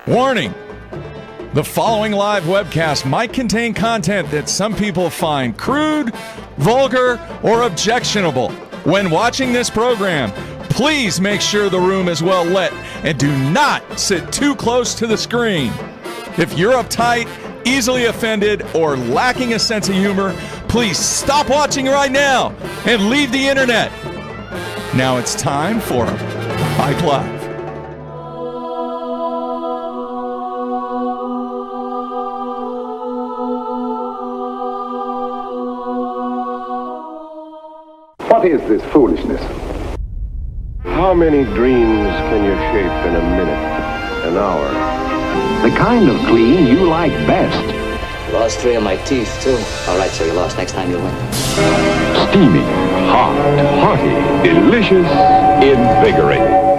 Warning! The following live webcast might contain content that some people find crude, vulgar, or objectionable. When watching this program, please make sure the room is well lit and do not sit too close to the screen. If you're uptight, easily offended, or lacking a sense of humor, please stop watching right now and leave the internet. Now it's time for Ike Live. What is this foolishness? How many dreams can you shape in a minute, an hour? The kind of clean you like best. Lost 3 of my teeth, too. All right, so you lost. Next time you'll win. Steamy, hot, hearty, delicious, invigorating.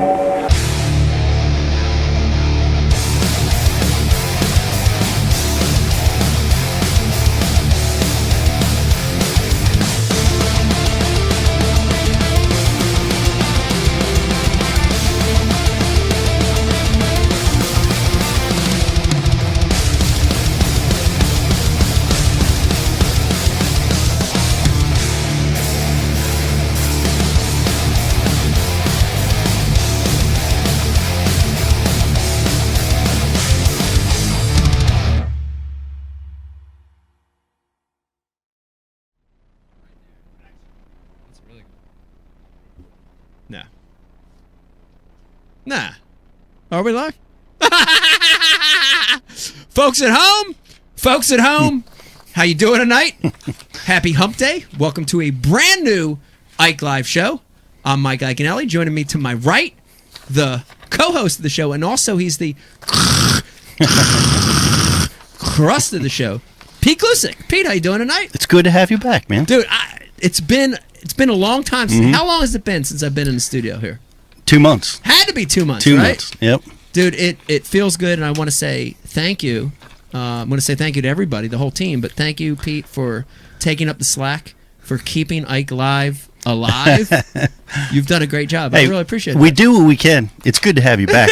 Nah. Are we live? Folks at home, how you doing tonight? Happy Hump Day. Welcome to a brand new Ike Live show. I'm Mike Iaconelli. Joining me to my right, the co-host of the show, and also he's the crust of the show, Pete Gluszek. Pete, how you doing tonight? It's good to have you back, man. Dude, it's been a long time. How long has it been since I've been in the studio here? 2 months. Had to be 2 months, 2 right? months, yep. Dude, it feels good, and I want to say thank you. I'm going to say thank you to everybody, the whole team, but thank you, Pete, for taking up the slack, for keeping Ike Live alive. You've done a great job. Hey, I really appreciate it. We do what we can. It's good to have you back.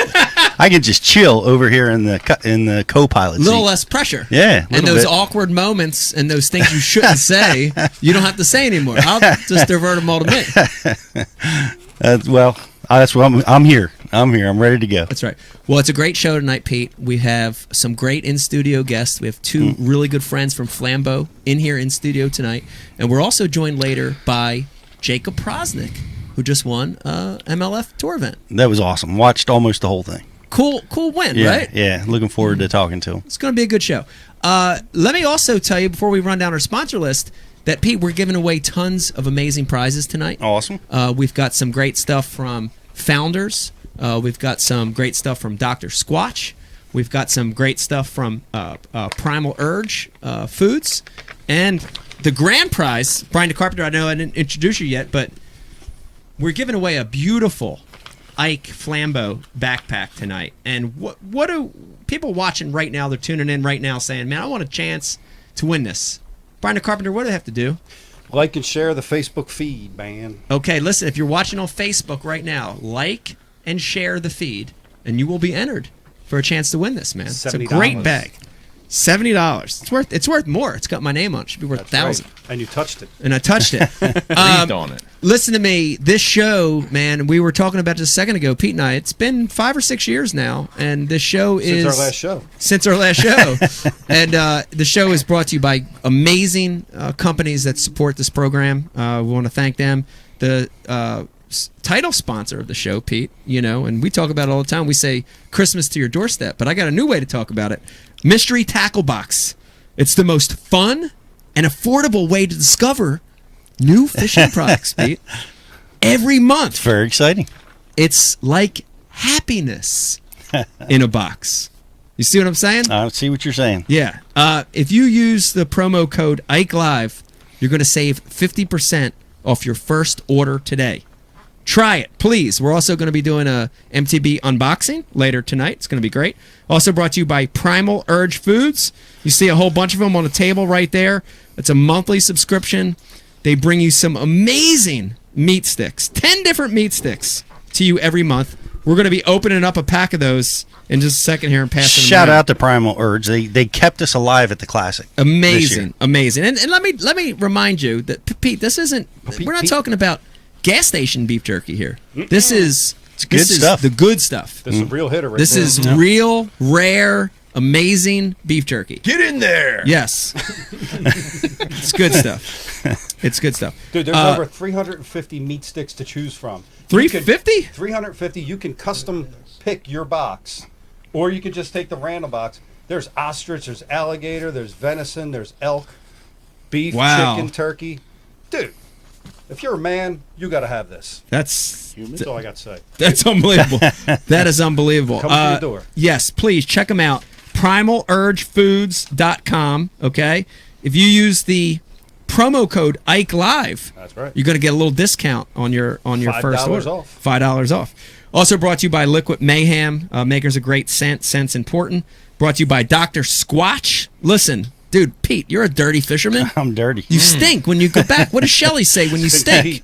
I can just chill over here in the co-pilot seat. A little less pressure. Yeah, and those bit. awkward moments and those things you shouldn't say, you don't have to say anymore. I'll just divert them all to me. That's what I'm here. I'm ready to go. That's right. Well, it's a great show tonight, Pete. We have some great in-studio guests. We have two really good friends from Flambeau in here in studio tonight. And we're also joined later by Jacob Prosnick, who just won MLF tour event. That was awesome. Watched almost the whole thing. Cool win, yeah, right? Yeah, looking forward to talking to him. It's going to be a good show. Let me also tell you, before we run down our sponsor list, that, Pete, we're giving away tons of amazing prizes tonight. Awesome. We've got some great stuff from Founders. We've got some great stuff from Dr. Squatch. We've got some great stuff from Primal Urge Foods. And the grand prize, Brian DeCarpenter, I know I didn't introduce you yet, but we're giving away a beautiful Ike Flambeau backpack tonight. And what do people watching right now, they're tuning in right now saying, man, I want a chance to win this. Brian DeCarpenter, what do they have to do? Like and share the Facebook feed, man. Okay, listen, if you're watching on Facebook right now, like and share the feed, and you will be entered for a chance to win this, man. It's a great bag. $70. It's worth more. It's got my name on it. It should be worth $1,000. Right. And you touched it. And I touched it. Breathed on it. Listen to me. This show, man, we were talking about just a second ago, Pete and I. It's been 5 or 6 years now, and this show is since our last show. And the show is brought to you by amazing companies that support this program. We want to thank them. The title sponsor of the show, Pete, and we talk about it all the time. We say Christmas to your doorstep, but I got a new way to talk about it. Mystery Tackle Box. It's the most fun and affordable way to discover new fishing products, Pete. Every month. It's very exciting. It's like happiness in a box. You see what I'm saying? I see what you're saying. Yeah. If you use the promo code Ike Live, you're going to save 50% off your first order today. Try it, please. We're also going to be doing a MTB unboxing later tonight. It's going to be great. Also brought to you by Primal Urge Foods. You see a whole bunch of them on the table right there. It's a monthly subscription. They bring you some amazing meat sticks. 10 different meat sticks. to you every month. We're going to be opening up a pack of those in just a second here and passing them Shout around. out to Primal Urge. They kept us alive at the Classic. Amazing. And let me remind you that, Pete, this isn't, we're not talking about gas station beef jerky here. This is good stuff. the good stuff. This is a real hitter right This there. is real, rare, amazing beef jerky. Get in there. Yes. It's good stuff. It's good stuff. Dude, there's over 350 meat sticks to choose from. 350? 350. You can custom pick your box, or you could just take the random box. There's ostrich, there's alligator, there's venison, there's elk, beef, Wow. chicken, turkey. Dude, if you're a man, you got to have this. That's That's all I got to say. That's unbelievable. That is unbelievable. Come to your door. Yes, please check them out. PrimalUrgeFoods.com. Okay, if you use the promo code Ike Live, That's right. you're going to get a little discount on your first $5 order. off. $5 off. Also brought to you by Liquid Mayhem, makers of great scent. Scent's important. Brought to you by Dr. Squatch. Listen, dude, Pete, you're a dirty fisherman. I'm dirty. You stink when you go back. What does Shelly say when you stink?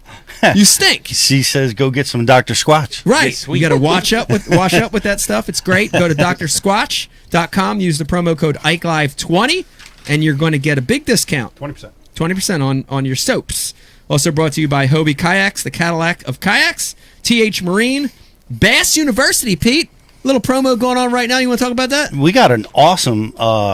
You stink. She says, "Go get some Dr. Squatch." Right. You got to wash up with that stuff. It's great. Go to drsquatch.com. Use the promo code IkeLive20, and you're going to get a big discount. 20%. 20% on your soaps. Also brought to you by Hobie Kayaks, the Cadillac of kayaks. TH Marine, Bass University, Pete. Little promo going on right now. You want to talk about that? We got an awesome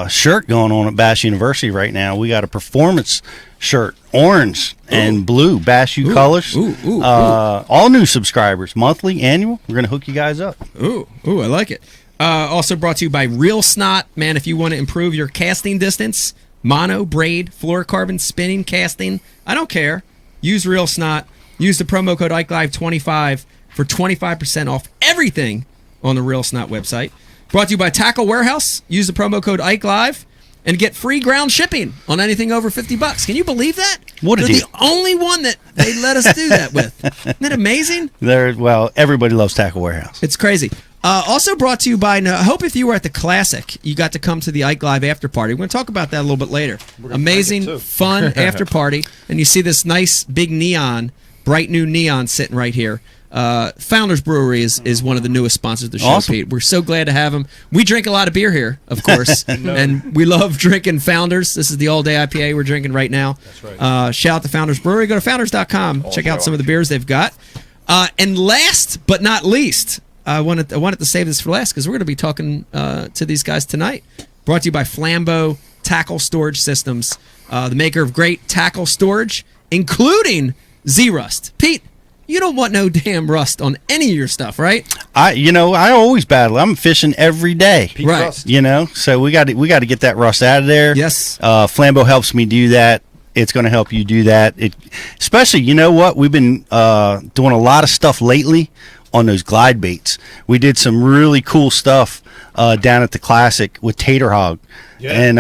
shirt going on at Bass University right now. We got a performance shirt, orange and blue, Bass U colors. All new subscribers, monthly, annual. We're going to hook you guys up. Ooh, I like it. Also brought to you by Real Snot. Man, if you want to improve your casting distance, mono, braid, fluorocarbon, spinning, casting, I don't care. Use Real Snot. Use the promo code IkeLive25 for 25% off everything on the Real Snot website. Brought to you by Tackle Warehouse. Use the promo code IkeLive and get free ground shipping on anything over $50. Can you believe that? What a They're deal. the only one that they let us do that with. Isn't that amazing? Everybody loves Tackle Warehouse. It's crazy. Also brought to you by, I hope if you were at the Classic, you got to come to the Ike Live after party. We're going to talk about that a little bit later. Amazing, fun after party. And you see this nice big neon, bright new neon sitting right here. Founders Brewery is one of the newest sponsors of the show, Awesome. Pete. We're so glad to have them. We drink a lot of beer here, of course, and we love drinking Founders. This is the all-day IPA we're drinking right now. That's right. Shout out to Founders Brewery. Go to founders.com. Check out some of the beers they've got. And last but not least, I wanted to save this for last because we're going to be talking to these guys tonight. Brought to you by Flambeau Tackle Storage Systems, the maker of great tackle storage, including Z-Rust. Pete, you don't want no damn rust on any of your stuff, right? I always battle. I'm fishing every day. Pete Right. Rust. So we got to get that rust out of there. Yes. Flambeau helps me do that. It's going to help you do that. Especially, you know what? We've been doing a lot of stuff lately on those glide baits. We did some really cool stuff down at the Classic with Tater Hog. Yeah. And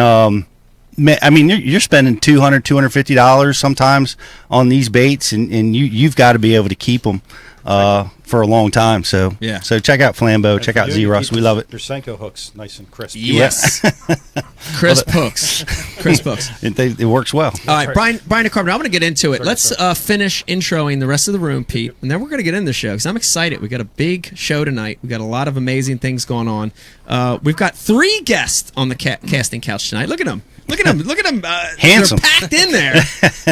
I mean, you're spending $200, $250 sometimes on these baits, and you've got to be able to keep them for a long time. So Yeah. So check out Flambeau, check out Z-Rust. We love it. Their Senko hooks, nice and crisp. Yes. Crisp hooks. Crisp hooks. It works well. All right, Brian DeCarbon, I want to get into it. Let's finish introing the rest of the room, Pete, and then we're going to get into the show because I'm excited. We got a big show tonight. We got a lot of amazing things going on. We've got 3 guests on the casting couch tonight. Look at them. Look at them. Look at them. Handsome. They're packed in there.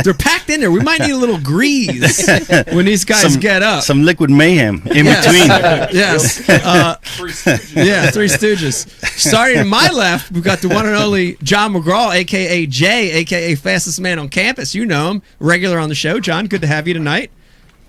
They're packed in there. We might need a little grease when these guys get up. Some liquid mayhem in between. Yes. Three Stooges. Yeah, Three Stooges. Starting to my left, we've got the one and only John McGraw, a.k.a. Jay, a.k.a. fastest man on campus. You know him, regular on the show. John, good to have you tonight.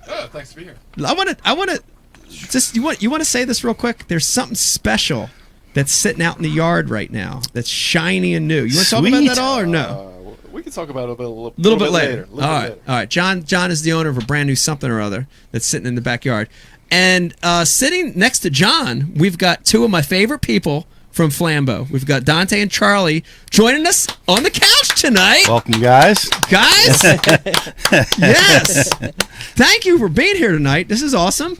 Oh, thanks to be here. I want to just you want to say this real quick. There's something special that's sitting out in the yard right now that's shiny and new. You want to talk about Sweet. that all or no? We can talk about it a little bit later. All right. John is the owner of a brand new something or other that's sitting in the backyard. And sitting next to John, we've got 2 of my favorite people from Flambeau. We've got Dante and Charlie joining us on the couch tonight. Welcome, guys. Guys, yes. Thank you for being here tonight. This is awesome.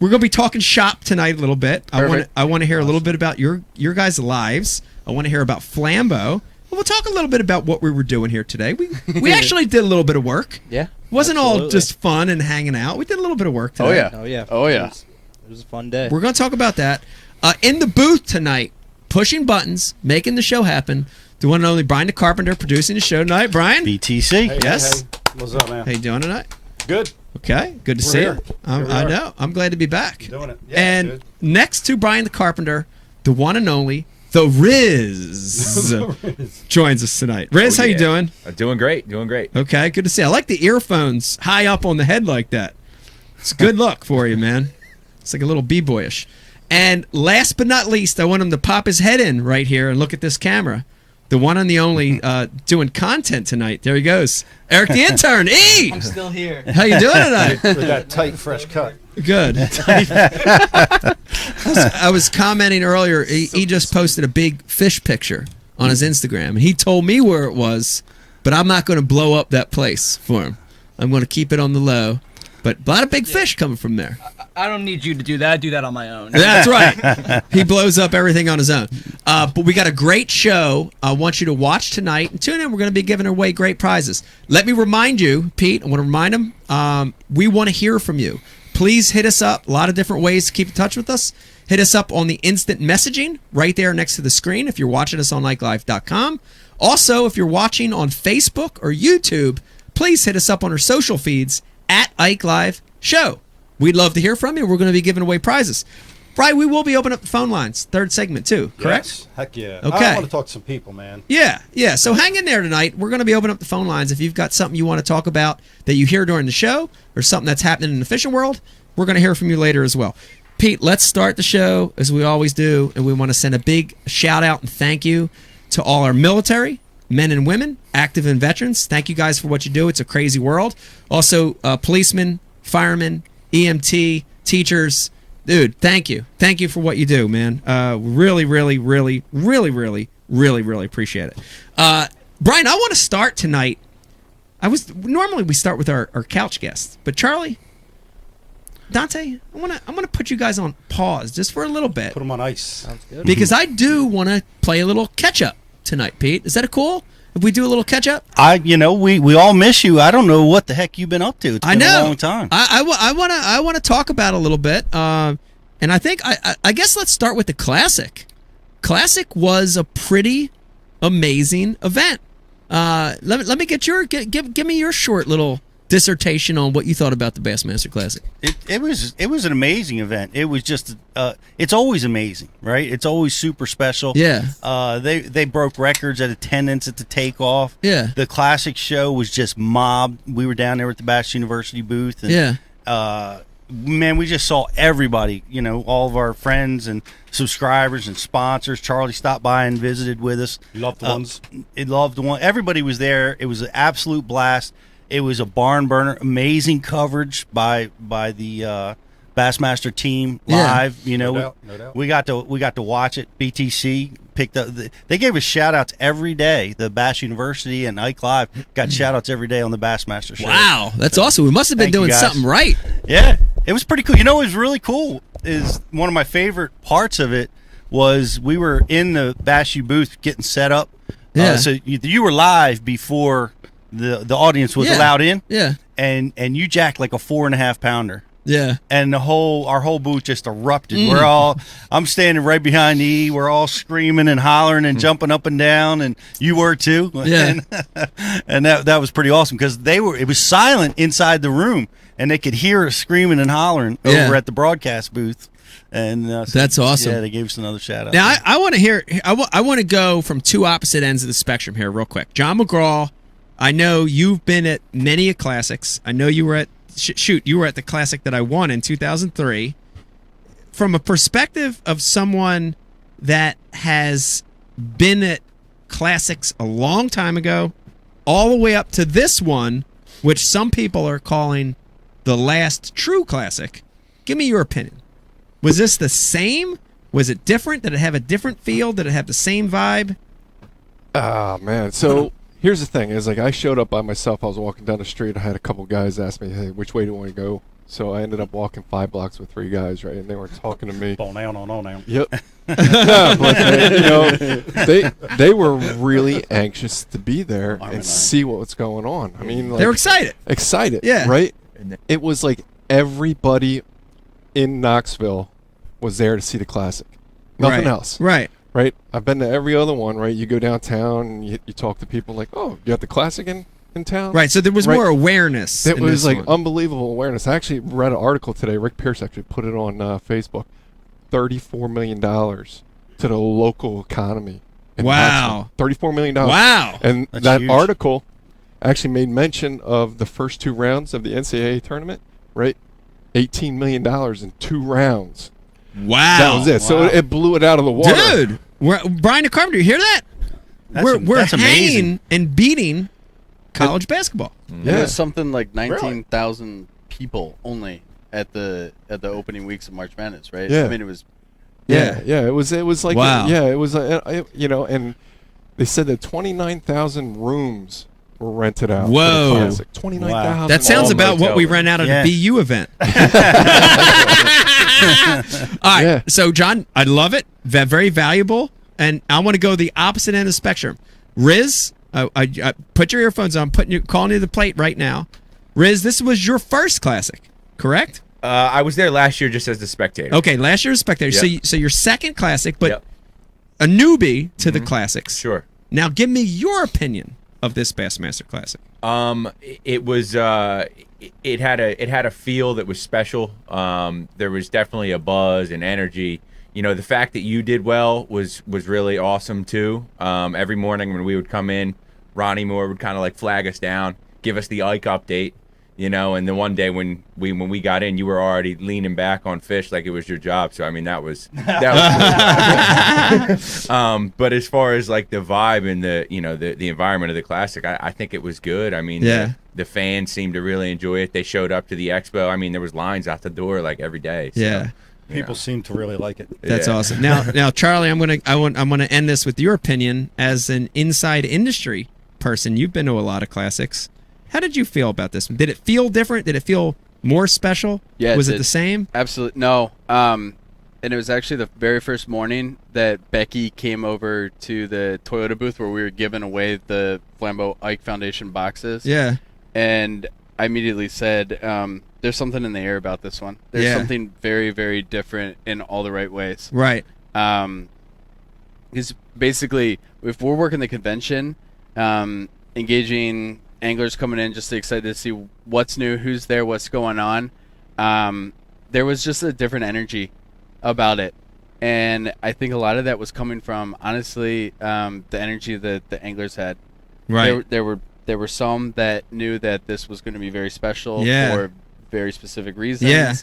We're going to be talking shop tonight a little bit. I want to hear a little bit about your guys' lives. I want to hear about Flambeau. We'll talk a little bit about what we were doing here today. We actually did a little bit of work. Yeah. Wasn't all just fun and hanging out. We did a little bit of work today. Oh yeah. was a fun day. We're going to talk about that. In the booth tonight, pushing buttons, making the show happen, the one and only Brian the Carpenter producing the show tonight. Brian? BTC. Hey, Yes. Hey. What's up, man? How you doing tonight? Good. Okay, good to We're see here. you. Here we I are. know. I'm glad to be back. Doing it. Yeah, and good. next to Brian the Carpenter, the one and only, the Riz, joins us tonight. Riz, how you doing? Doing great. Okay, good to see you. I like the earphones high up on the head like that. It's a good look for you, man. It's like a little b-boyish. And last but not least, I want him to pop his head in right here and look at this camera. The one and the only doing content tonight. There he goes. Eric the intern. E! I'm still here. How you doing tonight? With that tight, fresh cut. Good. I was commenting earlier. He just posted a big fish picture on his Instagram. And he told me where it was, but I'm not going to blow up that place for him. I'm going to keep it on the low. But a lot of big fish coming from there. I don't need you to do that. I do that on my own. That's right. He blows up everything on his own. But we got a great show. I want you to watch tonight and tune in. We're going to be giving away great prizes. Let me remind you, Pete, I want to remind him, we want to hear from you. Please hit us up. A lot of different ways to keep in touch with us. Hit us up on the instant messaging right there next to the screen if you're watching us on IkeLive.com. Also, if you're watching on Facebook or YouTube, please hit us up on our social feeds at Ike Live Show. We'd love to hear from you. We're going to be giving away prizes. Brian, we will be opening up the phone lines, third segment too, correct? Yes. Heck yeah. Okay. I want to talk to some people, man. Yeah. So hang in there tonight. We're going to be opening up the phone lines. If you've got something you want to talk about that you hear during the show or something that's happening in the fishing world, we're going to hear from you later as well. Pete, let's start the show as we always do, and we want to send a big shout out and thank you to all our military, men and women, active and veterans. Thank you guys for what you do. It's a crazy world. Also, policemen, firemen, EMT, teachers. Dude, thank you. Thank you for what you do, man. Really appreciate it. Brian, I want to start tonight. Normally we start with our couch guests, but Charlie, Dante, I want to put you guys on pause just for a little bit. Put them on ice. Sounds good. Because I do want to play a little catch up tonight, Pete. Is that cool? If we do a little catch up? We all miss you. I don't know what the heck you've been up to. It's been a long time. I want to talk about it a little bit. And I think I guess let's start with the Classic. Classic was a pretty amazing event. Let me get give me your short little dissertation on what you thought about the Bassmaster Classic. It was an amazing event. It was just it's always amazing, right? It's always super special. Yeah. They broke records at attendance at the takeoff. Yeah. The Classic show was just mobbed. We were down there at the Bass University booth. And, Yeah. Man, we just saw everybody, all of our friends and subscribers and sponsors. Charlie stopped by and visited with us. Loved ones. Everybody was there. It was an absolute blast. It was a barn burner. Amazing coverage by the Bassmaster team live. No doubt. We got to watch it. BTC picked up. They gave us shout outs every day. The Bass University and Ike Live got shout outs every day on the Bassmaster show. Wow, that's awesome. We must have been Thank you, doing guys. something right. Yeah, it was pretty cool. What was really cool is one of my favorite parts of it was we were in the Bass U booth getting set up. Yeah. So you were live before the audience was allowed in. Yeah. And you jacked like a 4.5 pounder. Yeah. And our whole booth just erupted. I'm standing right behind E. We're all screaming and hollering and jumping up and down, and you were too. Yeah. And that was pretty awesome because it was silent inside the room, and they could hear us screaming and hollering over at the broadcast booth. And that's awesome. Yeah, they gave us another shout out. Now I want to hear. I want to go from two opposite ends of the spectrum here, real quick. John McGraw, I know you've been at many a classics. I know you were at you were at the classic that I won in 2003. From a perspective of someone that has been at classics a long time ago, all the way up to this one, which some people are calling the last true classic. Give me your opinion. Was this the same? Was it different? Did it have a different feel? Did it have the same vibe? Ah, man. So here's the thing: is like I showed up by myself. I was walking down the street. I had a couple guys ask me, "Hey, which way do you want to go?" So I ended up walking 5 blocks with 3 guys, right? And they were talking to me. Now. Yep. No, but they were really anxious to be there and see what was going on. I mean, like, they were excited. Excited. Yeah. Right. It was like everybody in Knoxville was there to see the Classic. Nothing else. Right. Right? I've been to every other one, right? You go downtown and you talk to people like, oh, you got the Classic in town? Right, so there was more awareness. It in was this like one. unbelievable awareness. I actually read an article today. Rick Pierce actually put it on Facebook. $34 million to the local economy. in Wow. Knoxville. $34 million. Wow. And That's that huge. article actually made mention of the first 2 rounds of the NCAA tournament, right? $18 million in 2 rounds. Wow. That was it. So it blew it out of the water. Dude, Brian the Carpenter, you hear that? We're that's amazing. hanging and beating college basketball. Yeah. It was something like 19,000 people only at the opening weeks of March Madness, right? Yeah. I mean, it was. Yeah. It was like Wow. it was and they said that 29,000 rooms were rented out. Whoa. For the Classic. 29,000. That sounds All about what we motel rent out at Yeah. a BU event. All right. Yeah. So, John, I love it. Very valuable. And I want to go the opposite end of the spectrum. Riz, I put your earphones on. Calling you to the plate right now. Riz, this was your first Classic, correct? I was there last year just as a spectator. Okay, last year's spectator. Yep. So your second Classic, but Yep. a newbie to the Classics. Sure. Now, give me your opinion of this Bassmaster Classic. It was it had a feel that was special. There was definitely a buzz and energy. You know, the fact that you did well was really awesome too. Every morning when we would come in, Ronnie Moore would kind of like flag us down, give us the Ike update. You know, and the one day when we got in, you were already leaning back on fish like it was your job. So I mean, that was cool. But as far as like the vibe and the environment of the Classic, I think it was good. I mean, the fans seemed to really enjoy it. They showed up to the expo. I mean, there was lines out the door like every day. So, Yeah. People seem to really like it. That's awesome. Now, Charlie, I'm gonna end this with your opinion as an inside industry person. You've been to a lot of Classics. How did you feel about this one? Did it feel different? Did it feel more special? Yeah, Was it the same? Absolutely no. And it was actually the very first morning that Becky came over to the Toyota booth where we were giving away the Flambeau Ike Foundation boxes. Yeah. And I immediately said, "There's something in the air about this one. There's something very, very different in all the right ways." Right. Because basically, if we're working the convention, engaging anglers coming in just excited to see what's new, who's there, what's going on, there was just a different energy about it. And I think a lot of that was coming from, honestly, the energy that the anglers had. Right. There were some that knew that this was going to be very special for very specific reasons. Yeah.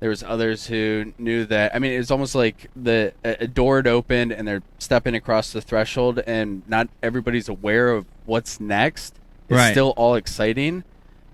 There was others who knew that. I mean, it was almost like a door had opened and they're stepping across the threshold, and not everybody's aware of what's next. It's Right. still all exciting,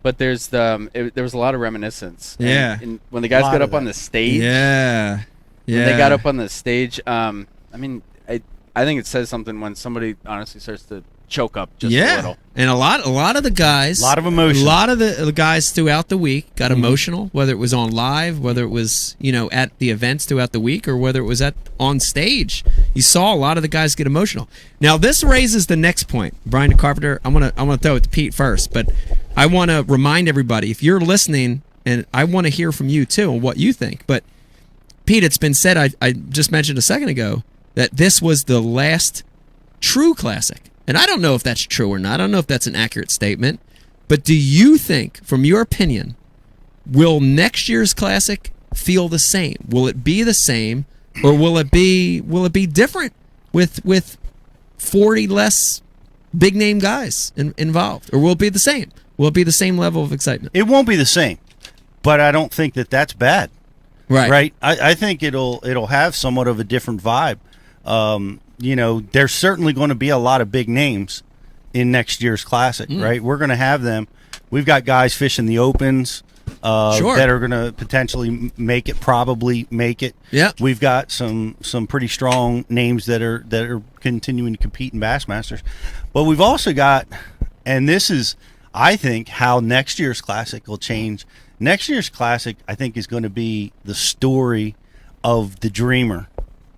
but there was a lot of reminiscence. Yeah. And when the guys got up on the stage, Yeah. when they got up on the stage, I mean, I think it says something when somebody honestly starts to choke up just a little. And a lot of the guys, A lot of emotion. A lot of the guys throughout the week got emotional, whether it was on live, whether it was at the events throughout the week, or whether it was on stage. You saw a lot of the guys get emotional. Now this raises the next point, Brian the Carpenter. I'm gonna throw it to Pete first, but I want to remind everybody, if you're listening, and I want to hear from you too on what you think. But Pete, it's been said, I just mentioned a second ago, that this was the last true Classic. And I don't know if that's true or not. I don't know if that's an accurate statement. But do you think, from your opinion, will next year's Classic feel the same? Will it be the same, or will it be different with 40 less big name guys involved? Or will it be the same? Will it be the same level of excitement? It won't be the same, but I don't think that that's bad. Right. Right. I think it'll have somewhat of a different vibe. There's certainly going to be a lot of big names in next year's Classic, right? We're going to have them. We've got guys fishing the opens that are going to potentially probably make it. Yeah. We've got some pretty strong names that are continuing to compete in Bassmasters. But we've also got, and this is, I think, how next year's Classic will change. Next year's Classic, I think, is going to be the story of the dreamer,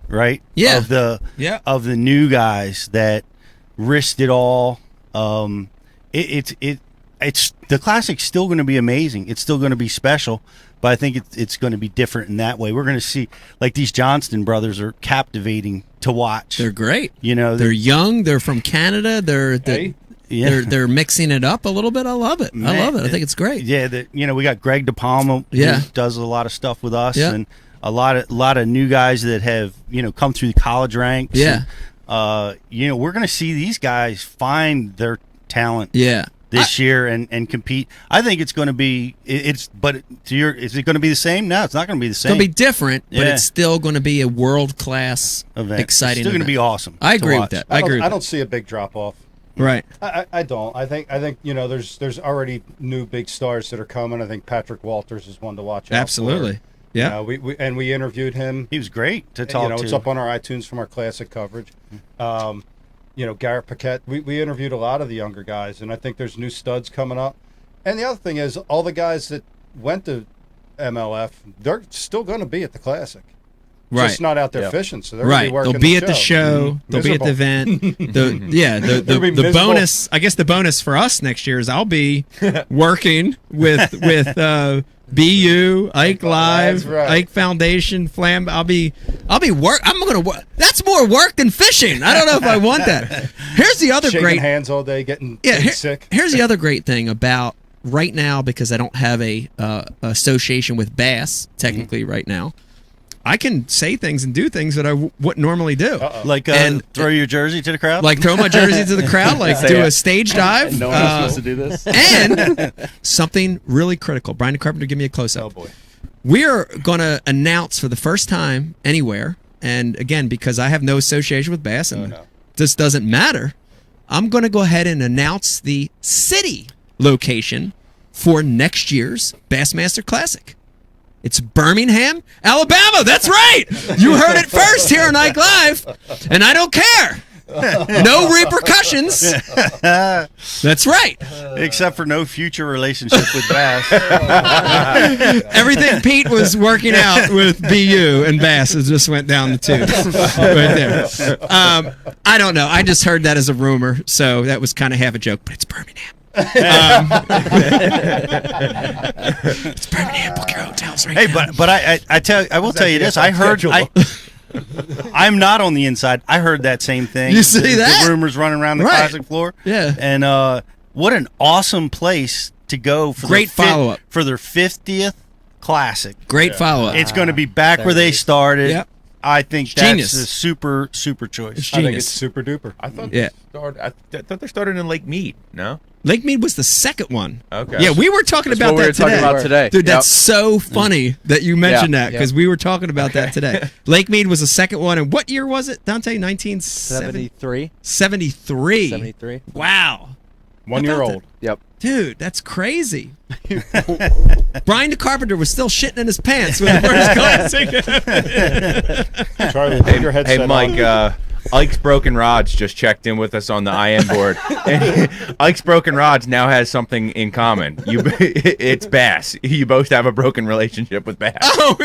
right? Yeah. Of the new guys that risked it all. It's the Classic's still going to be amazing. It's still going to be special, but I think it's going to be different in that way. We're going to see, like, these Johnston brothers are captivating to watch. They're great. You know, they're young. They're from Canada. They're mixing it up a little bit. I love it. I love it. I think it's great. Yeah, we got Greg DePalma who does a lot of stuff with us, and a lot of new guys that have come through the college ranks. Yeah, and, we're going to see these guys find their talent. Yeah. This year and compete. I think it's going to be is it going to be the same? No, it's not going to be the same. It's going to be different, but it's still going to be a world class event. Exciting. It's still going to be awesome. I agree with that. I don't see a big drop off. Right. I don't. I think there's already new big stars that are coming. I think Patrick Walters is one to watch out Absolutely. For. Yeah. We interviewed him. He was great to talk to. It's up on our iTunes from our classic coverage. Garrett Paquette. We interviewed a lot of the younger guys, and I think there's new studs coming up. And the other thing is, all the guys that went to MLF, they're still going to be at the Classic. Right. Just not out there fishing, so they're right. Be working they'll be the at the show. They'll be at the event. The bonus. I guess the bonus for us next year is I'll be working with BU, Ike Live, Ike Foundation, Flambeau. I'll be work. I'm gonna work. That's more work than fishing. I don't know if I want that. Here's the other Shaking hands all day, getting sick. Here's the other great thing about right now, because I don't have a association with bass technically right now. I can say things and do things that I wouldn't normally do. Like throw your jersey to the crowd? Like throw my jersey to the crowd, like do a stage dive. No one's supposed to do this. And something really critical. Brian Carpenter, give me a close-up. Oh, boy. We're going to announce for the first time anywhere, and again, because I have no association with bass, and this doesn't matter, I'm going to go ahead and announce the city location for next year's Bassmaster Classic. It's Birmingham, Alabama. That's right. You heard it first here on Ike Live, and I don't care. No repercussions. That's right. Except for no future relationship with bass. Everything Pete was working out with BU and bass just went down the tubes right there. I don't know. I just heard that as a rumor, so that was kind of half a joke, but it's Birmingham. It's Birmingham. Book your hotels right now. But I will tell you this. I heard. I'm not on the inside. I heard that same thing. You see that? The rumors running around the classic floor. Yeah. And what an awesome place to go for great follow-up for their 50th classic. Great follow-up. It's going to be back where they started. Yep. I think that's a super choice. I think it's super duper. I thought they started in Lake Mead. No, Lake Mead was the second one. Okay. Yeah, we were talking about that today. Dude, that's so funny that you mentioned that, because we were talking about that today. Lake Mead was the second one, and what year was it, Dante? 1973. 73. Wow. 1 year old. Yep. Dude, that's crazy. Brian the Carpenter was still shitting in his pants when the first classic. Charlie, put your headset Hey, Mike, on. Ike's Broken Rods just checked in with us on the IM board. And Ike's Broken Rods now has something in common. It's bass. You both have a broken relationship with bass. Oh,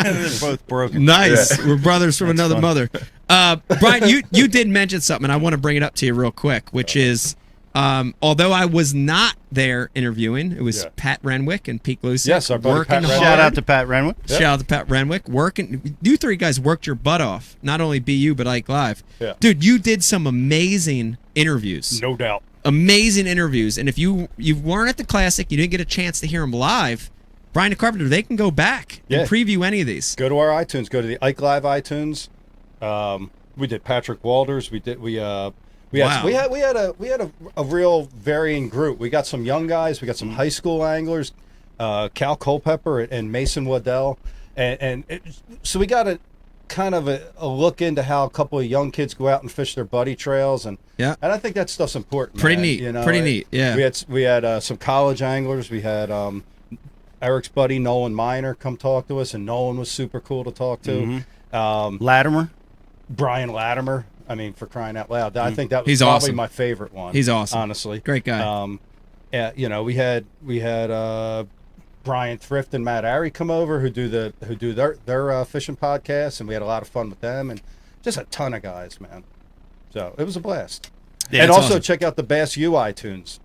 They're both broken. Nice. We're brothers from another mother. Brian, you did mention something, and I want to bring it up to you real quick, which is, although I was not there interviewing, it was Pat Renwick and Pete Gluszek. Yes, our buddy Pat Renwick. Shout out to Pat Renwick. Shout out to Pat Renwick. You three guys worked your butt off. Not only BU, but Ike Live. Yeah. Dude, you did some amazing interviews. No doubt. Amazing interviews. And if you weren't at the Classic, you didn't get a chance to hear them live, Brian the Carpenter, they can go back and preview any of these. Go to our iTunes. Go to the Ike Live iTunes. We did Patrick Walters. We had a real varying group. We got some young guys. We got some high school anglers, Cal Culpepper and Mason Waddell, so we got a look into how a couple of young kids go out and fish their buddy trails, and I think that stuff's important. Pretty man. neat. You know, pretty neat. Yeah. We had some college anglers. We had Eric's buddy Nolan Miner come talk to us, and Nolan was super cool to talk to. Latimer. Brian Latimer. I mean, for crying out loud, I think that was He's probably awesome. my favorite one. He's awesome. Honestly, great guy. We had Brian Thrift and Matt Ary come over who do their fishing podcasts, and we had a lot of fun with them, and just a ton of guys, man. So it was a blast. Yeah, and also awesome. check out the Bass U iTunes.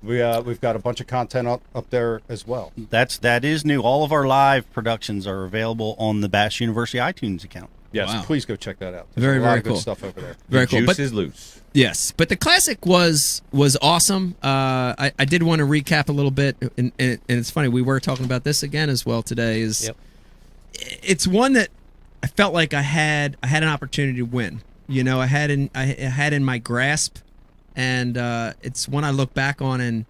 We've got a bunch of content up there as well. That is new. All of our live productions are available on the Bass University iTunes account. Yes, Wow. please go check that out. There's Very, a lot very of good cool stuff over there. Very The cool. Juice is loose. Yes, but the classic was awesome. I did want to recap a little bit, and it's funny, we were talking about this again as well today. It's one that I felt like I had an opportunity to win. You know, I had in my grasp, and it's one I look back on, and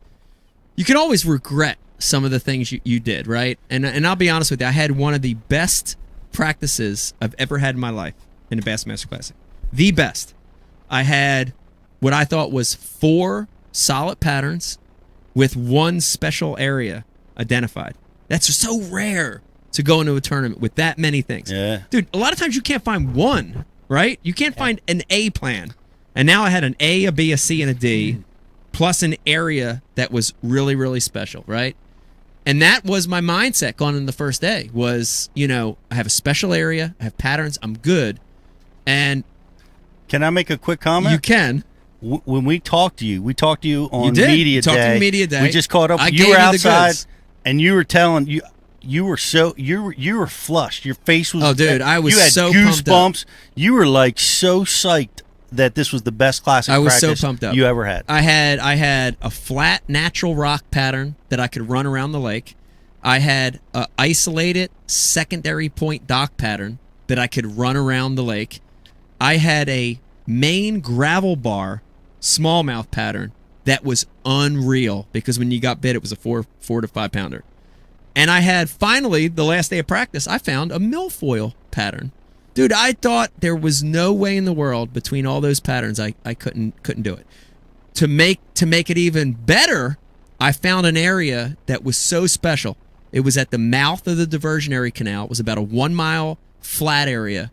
you can always regret some of the things you did, right? And I'll be honest with you, I had one of the best practices I've ever had in my life in the Bassmaster Classic. The best. I had what I thought was 4 solid patterns with 1 special area identified. That's so rare to go into a tournament with that many things. Yeah. Dude, a lot of times you can't find one, right? You can't find an A plan. And now I had an A, a B, a C, and a D, plus an area that was really, really special, right? And that was my mindset going in the first day was, you know, I have a special area, I have patterns, I'm good. And can I make a quick comment? You can. When we talked to you on did. media You talked to day. me media day. We just caught up. I You gave were you the outside, goods. and you were telling you were flushed. Your face was. Oh, dude, I was you had so pumped up. goosebumps. You were like so psyched that this was the best classic I was so practice pumped up. you ever had. I had a flat natural rock pattern that I could run around the lake. I had a isolated secondary point dock pattern that I could run around the lake. I had a main gravel bar smallmouth pattern that was unreal because when you got bit, it was a 4 to 5 pounder. And I had finally the last day of practice, I found a milfoil pattern. Dude, I thought there was no way in the world between all those patterns I couldn't do it. To make it even better, I found an area that was so special. It was at the mouth of the diversionary canal. It was about a 1 mile flat area.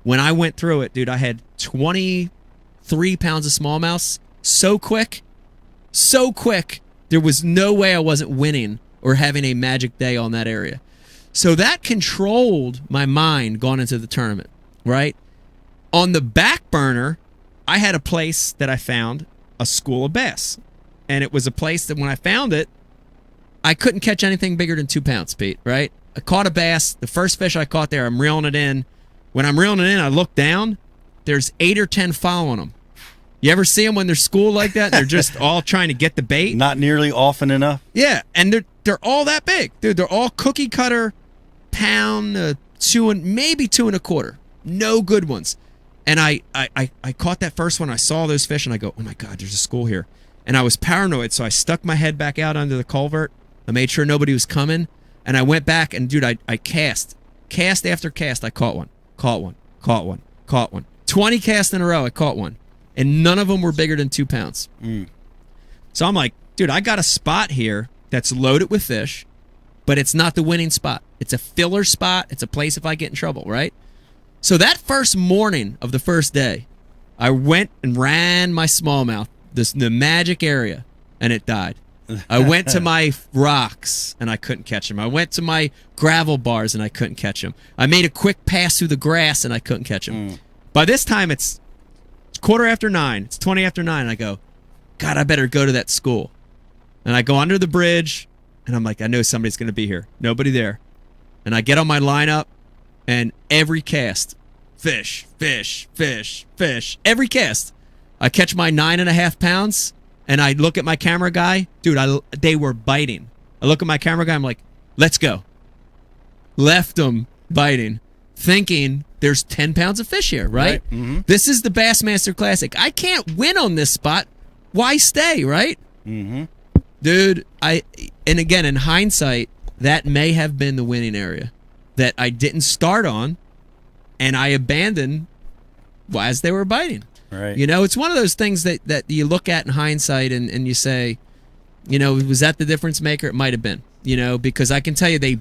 When I went through it, dude, I had 23 pounds of smallmouth. So quick. There was no way I wasn't winning or having a magic day on that area. So that controlled my mind going into the tournament, right? On the back burner, I had a place that I found, a school of bass. And it was a place that when I found it, I couldn't catch anything bigger than 2 pounds, Pete, right? I caught a bass. The first fish I caught there, I'm reeling it in. When I'm reeling it in, I look down. There's 8 or 10 following them. You ever see them when they're schooled like that? They're just all trying to get the bait. Not nearly often enough. Yeah, and they're all that big, dude. They're all cookie cutter, pound, 2 and maybe 2 1/4. No good ones. And I caught that first one. I saw those fish, and I go, oh my God, there's a school here. And I was paranoid, so I stuck my head back out under the culvert. I made sure nobody was coming, and I went back, and dude, I cast after cast. I caught one. 20 casts in a row, I caught one. And none of them were bigger than 2 pounds. So I'm like, dude, I got a spot here that's loaded with fish, but it's not the winning spot. It's a filler spot. It's a place if I get in trouble, right? So that first morning of the first day, I went and ran my smallmouth, the magic area, and it died. I went to my rocks, and I couldn't catch them. I went to my gravel bars, and I couldn't catch them. I made a quick pass through the grass, and I couldn't catch them. By this time, it's 9:15. It's 20 after 9. I go, God, I better go to that school. And I go under the bridge, and I'm like, I know somebody's going to be here. Nobody there. And I get on my lineup, and every cast, fish. Every cast. I catch my 9.5 pounds, and I look at my camera guy. Dude, they were biting. I look at my camera guy. I'm like, let's go. Left them biting, thinking there's 10 pounds of fish here, right? Mm-hmm. This is the Bassmaster Classic. I can't win on this spot. Why stay, right? Mm-hmm. Dude, and again, in hindsight, that may have been the winning area that I didn't start on, and I abandoned as they were biting. Right. You know, it's one of those things that you look at in hindsight and you say, you know, was that the difference maker? It might have been, you know, because I can tell you the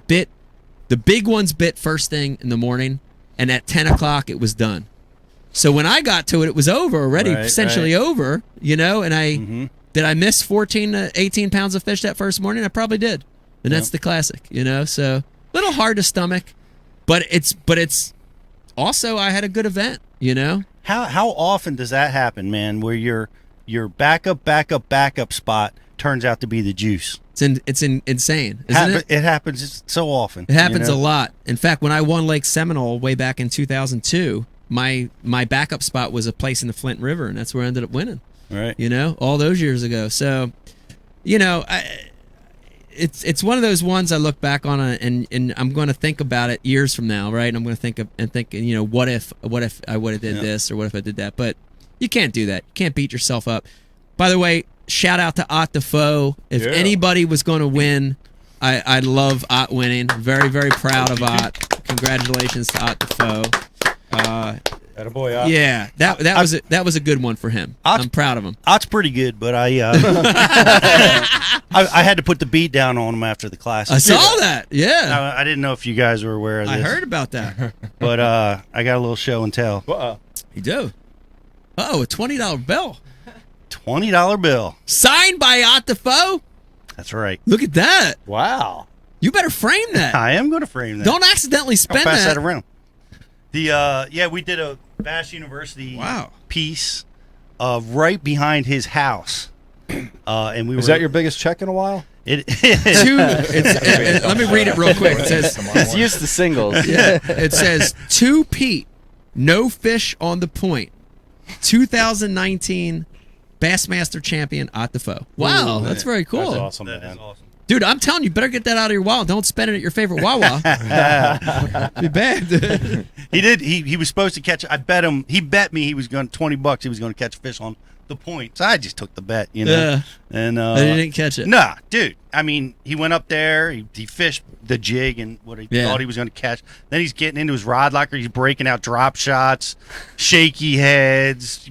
big ones bit first thing in the morning, and at 10 o'clock it was done. So when I got to it, it was over already, essentially over, you know, and did I miss 14 to 18 pounds of fish that first morning? I probably did. And that's the classic, you know, so a little hard to stomach, but it's also, I had a good event, you know. How often does that happen, man, where your backup spot turns out to be the juice. It's insane, isn't it? It happens so often. It happens you a know? lot. In fact, when I won Lake Seminole way back in 2002, my backup spot was a place in the Flint River, and that's where I ended up winning. Right. You know, all those years ago. So, you know, it's one of those ones I look back on and I'm going to think about it years from now, right? And I'm going to think, you know, what if I would have did this or what if I did that? But you can't do that. You can't beat yourself up. By the way, shout out to Ott Defoe. If anybody was going to win, I love Ott winning. Very, very proud of Ott. Congratulations to Ott Defoe. Attaboy, Ott. Yeah, that was a good one for him. I'm proud of him. Ott's pretty good, but I had to put the beat down on him after the class. I saw that. Yeah, I didn't know if you guys were aware of this. I heard about that. But I got a little show and tell. You do. Oh, a $20 bill. $20 bill. Signed by Ott Defoe? That's right. Look at that. Wow. You better frame that. I am going to frame that. Don't accidentally spend I'll pass that. that around. We did a Bass University piece right behind his house. And we Is that your biggest check in a while? Let me read it real quick. It says it's used to singles. Yeah. It says to Pete, no fish on the point. 2019 Bassmaster champion Ott Defoe. Wow, that's very cool. That's awesome, man. Dude, I'm telling you, better get that out of your wallet. Don't spend it at your favorite Wawa. Be bad. He did. He was supposed to catch. I bet him. He bet me he was going $20. He was going to catch a fish on the point. So I just took the bet, you know. Yeah. And he didn't catch it. Nah, dude. I mean, he went up there. He fished the jig and what he thought he was going to catch. Then he's getting into his rod locker. He's breaking out drop shots, shaky heads,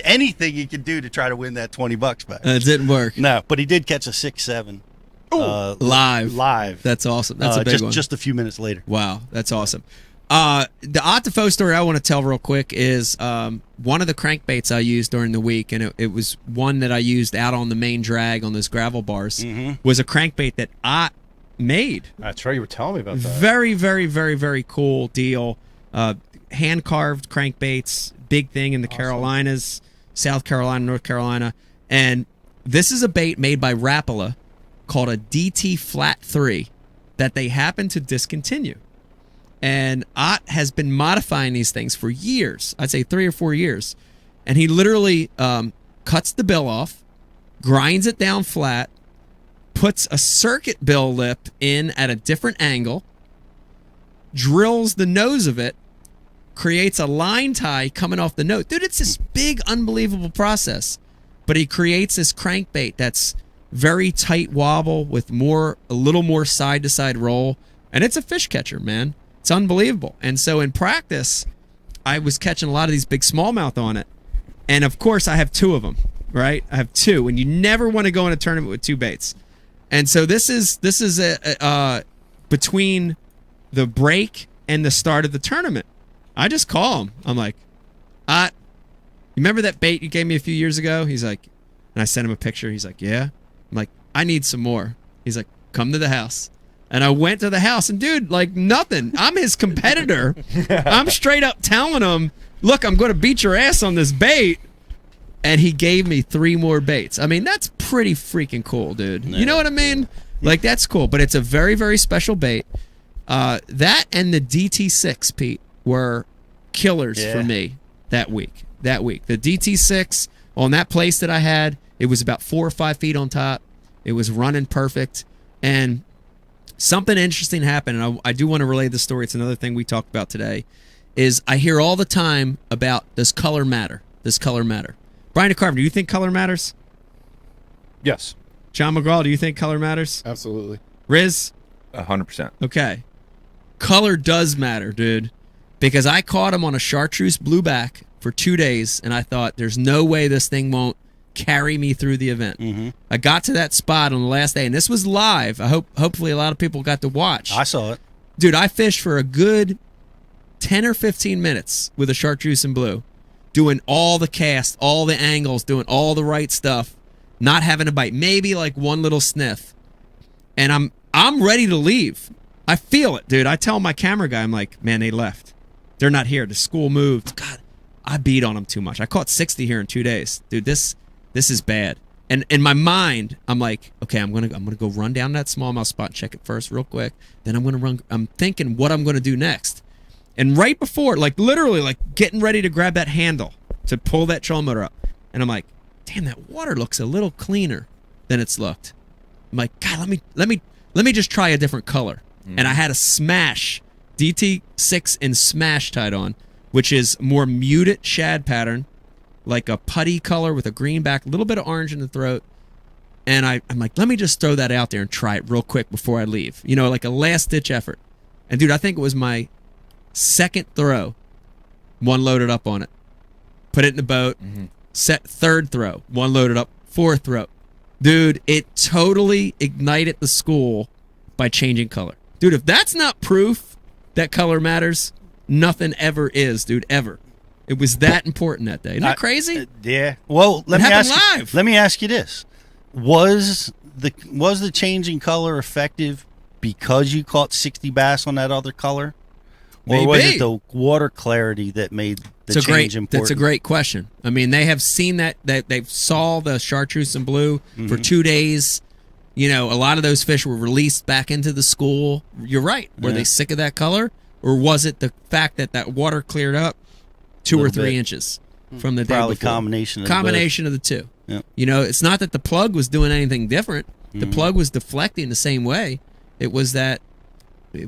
anything he could do to try to win that $20 back. It didn't work. No, but he did catch a 6-7. Live. That's awesome. That's a big one. Just a few minutes later. Wow, that's awesome. The Ott Defoe story I want to tell real quick is one of the crankbaits I used during the week, and it was one that I used out on the main drag on those gravel bars, was a crankbait that Ott made. That's right. You were telling me about that. Very, very, very, very cool deal. Hand-carved crankbaits, big thing in the Carolinas, South Carolina, North Carolina. And this is a bait made by Rapala called a DT Flat 3 that they happen to discontinue. And Ott has been modifying these things for years. I'd say 3 or 4 years. And he literally cuts the bill off, grinds it down flat, puts a circuit bill lip in at a different angle, drills the nose of it, creates a line tie coming off the nose. Dude, it's this big, unbelievable process. But he creates this crankbait that's very tight wobble with a little more side-to-side roll. And it's a fish catcher, man. It's unbelievable. And so in practice, I was catching a lot of these big smallmouth on it. And of course, I have 2 of them, right? I have 2. And you never want to go in a tournament with 2 baits. And so this is between the break and the start of the tournament. I just call him. I'm like, you remember that bait you gave me a few years ago? He's like, and I sent him a picture. He's like, yeah. I'm like, I need some more. He's like, come to the house. And I went to the house, and dude, like nothing. I'm his competitor. I'm straight up telling him, look, I'm going to beat your ass on this bait. And he gave me 3 more baits. I mean, that's pretty freaking cool, dude. You know what I mean? Like, that's cool. But it's a very, very special bait. That and the DT6, Pete, were killers for me that week. The DT6 on that place that I had, it was about 4 or 5 feet on top. It was running perfect. And something interesting happened, and I do want to relay the story. It's another thing we talked about today, is I hear all the time about does color matter? Does color matter? Brian DeCarver, do you think color matters? Yes. John McGraw, do you think color matters? Absolutely. Riz? 100%. Okay. Color does matter, dude. Because I caught him on a chartreuse blueback for 2 days, and I thought, there's no way this thing won't carry me through the event. I got to that spot on the last day, and this was live. Hopefully a lot of people got to watch. I saw it. Dude, I fished for a good 10 or 15 minutes with a chartreuse and blue, doing all the casts, all the angles, doing all the right stuff, not having a bite, maybe like one little sniff. And I'm ready to leave. I feel it, dude. I tell my camera guy, I'm like, man, they left. They're not here. The school moved. God, I beat on them too much. I caught 60 here in 2 days. Dude, this is bad. And in my mind, I'm like, okay, I'm gonna go run down that smallmouth spot, check it first real quick. Then I'm thinking what I'm gonna do next. And right before, like literally like getting ready to grab that handle to pull that trolling motor up. And I'm like, damn, that water looks a little cleaner than it's looked. I'm like, God, let me just try a different color. And I had a Smash DT6 and Smash tied on, which is more muted shad pattern, like a putty color with a green back, a little bit of orange in the throat. And I'm like, let me just throw that out there and try it real quick before I leave. You know, like a last-ditch effort. And, dude, I think it was my second throw, one loaded up on it. Put it in the boat. Set third throw, one loaded up. Fourth throw. Dude, it totally ignited the school by changing color. Dude, if that's not proof that color matters, nothing ever is, dude, ever. It was that important that day. Isn't that crazy? Yeah. Well, let me ask you this: was the change in color effective because you caught 60 bass on that other color, or was it the water clarity that made the change important? That's a great question. I mean, they have seen that they saw the chartreuse and blue for 2 days. You know, a lot of those fish were released back into the school. You're right. Were they sick of that color, or was it the fact that that water cleared up 2 or 3 inches from the day before? Probably combination of the two. Yep. You know, it's not that the plug was doing anything different. The plug was deflecting the same way. It was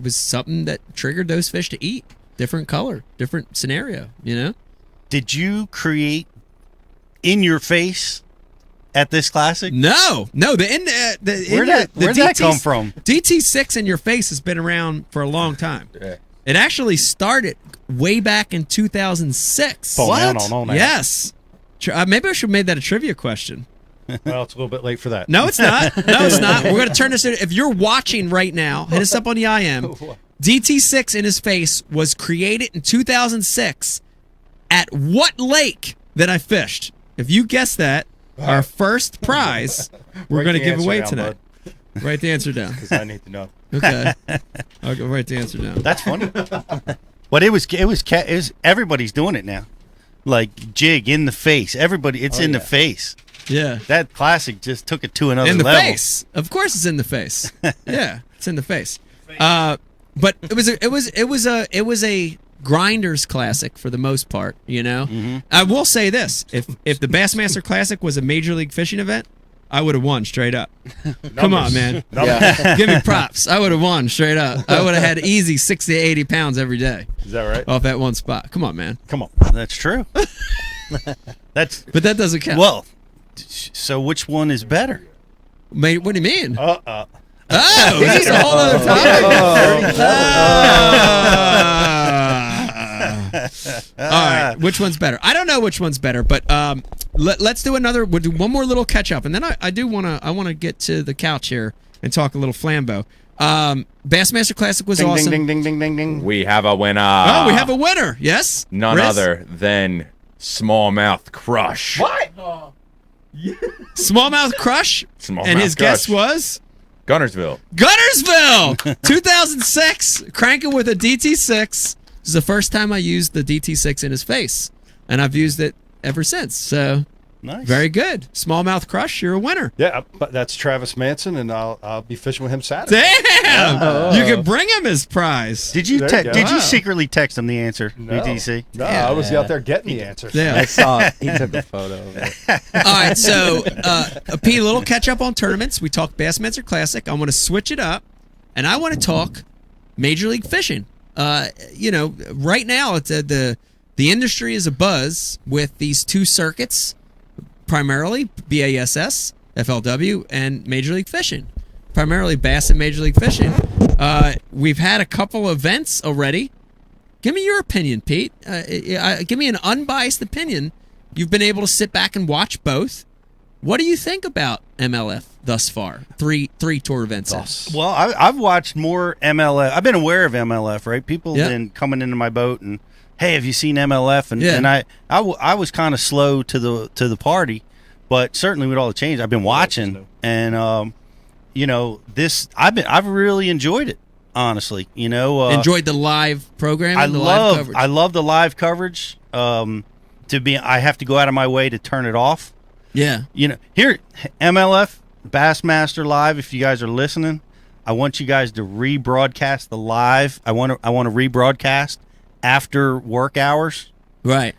something that triggered those fish to eat. Different color, different scenario, you know? Did you create in your face at this classic? No. Where'd that come from? DT6 in your face has been around for a long time. Yeah. It actually started way back in 2006. What? Yes. Maybe I should have made that a trivia question. Well, it's a little bit late for that. No, it's not. We're going to turn this into, if you're watching right now, hit us up on the IM. DT6 in his face was created in 2006 at what lake that I fished? If you guess that, our first prize we're going to give away tonight. Write the answer down. Because I need to know. Okay. I'll go write the answer down. That's funny. But it was everybody's doing it now. Like jig in the face. Everybody, it's in the face. Yeah. That classic just took it to another level. In the face. Of course it's in the face. Yeah, it's in the face. But it was a grinders classic for the most part, you know. I will say this: if the Bassmaster Classic was a Major League Fishing event, I would have won straight up. Come on, man. Give me props. I would have won straight up. I would have had easy 60 to 80 pounds every day. Is that right? Off that one spot. Come on, man. Come on. That's true. But that doesn't count. Well, so which one is better? Mate, what do you mean? Oh, is this a whole other topic? All right, which one's better? I don't know which one's better, but let's do another. We'll do one more little catch up, and then I want to get to the couch here and talk a little Flambeau. Bassmaster Classic was awesome. Ding, ding, ding, ding, ding. We have a winner. Oh, we have a winner. Yes, none Riz? other than Smallmouth Crush. What? Smallmouth Crush. And his guess was Gunnersville. 2006, cranking with a DT6. This is the first time I used the DT6 in his face, and I've used it ever since. So, nice. Very good. Smallmouth Crush, you're a winner. Yeah, but that's Travis Manson, and I'll be fishing with him Saturday. Damn! You could bring him his prize. Did you secretly text him the answer? No. BTC? No, I was out there getting the answer. Yeah. I saw it. He took a photo of it. All right, so Pete, a little catch up on tournaments. We talked Bassmaster Classic. I want to switch it up, and I want to talk Major League Fishing. You know, right now it's the industry is abuzz with these two circuits, primarily BASS, FLW, and Major League Fishing. Primarily Bass and Major League Fishing. We've had a couple events already. Give me your opinion, Pete. Give me an unbiased opinion. You've been able to sit back and watch both. What do you think about MLF thus far? Three tour events in. Well, I've watched more MLF. I've been aware of MLF, right? People have been coming into my boat and, hey, have you seen MLF? And I was kind of slow to the party, but certainly with all the change, I've been watching, and you know, I've really enjoyed it. Honestly, you know, enjoyed the live program. I love the live coverage. I have to go out of my way to turn it off Yeah. Here, MLF, Bassmaster Live, if you guys are listening, I want you guys to rebroadcast the live. I want to rebroadcast after work hours. Right.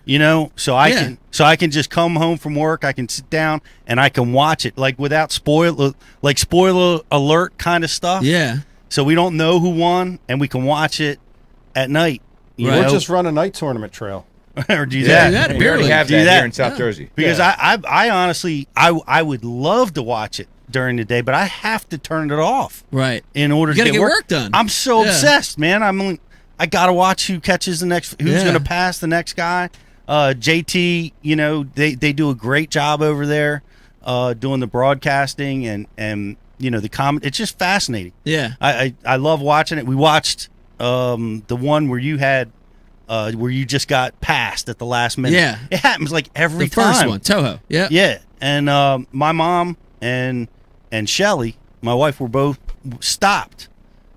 So I can just come home from work, I can sit down and I can watch it like without spoiler alert kind of stuff. Yeah. So we don't know who won and we can watch it at night. Or just run a night tournament trail. Or do that. We already have that here in South Jersey. Because I honestly I would love to watch it during the day, but I have to turn it off. Right. In order to get work done. I'm so obsessed, man. I gotta watch who catches the next, who's gonna pass the next guy. JT, they do a great job over there, doing the broadcasting and the comment. It's just fascinating. Yeah, I love watching it. We watched the one where you had where you just got passed at the last minute. Yeah, it happens like every the time. First one, Toho. Yeah, yeah, and my mom and Shelly, my wife, were both stopped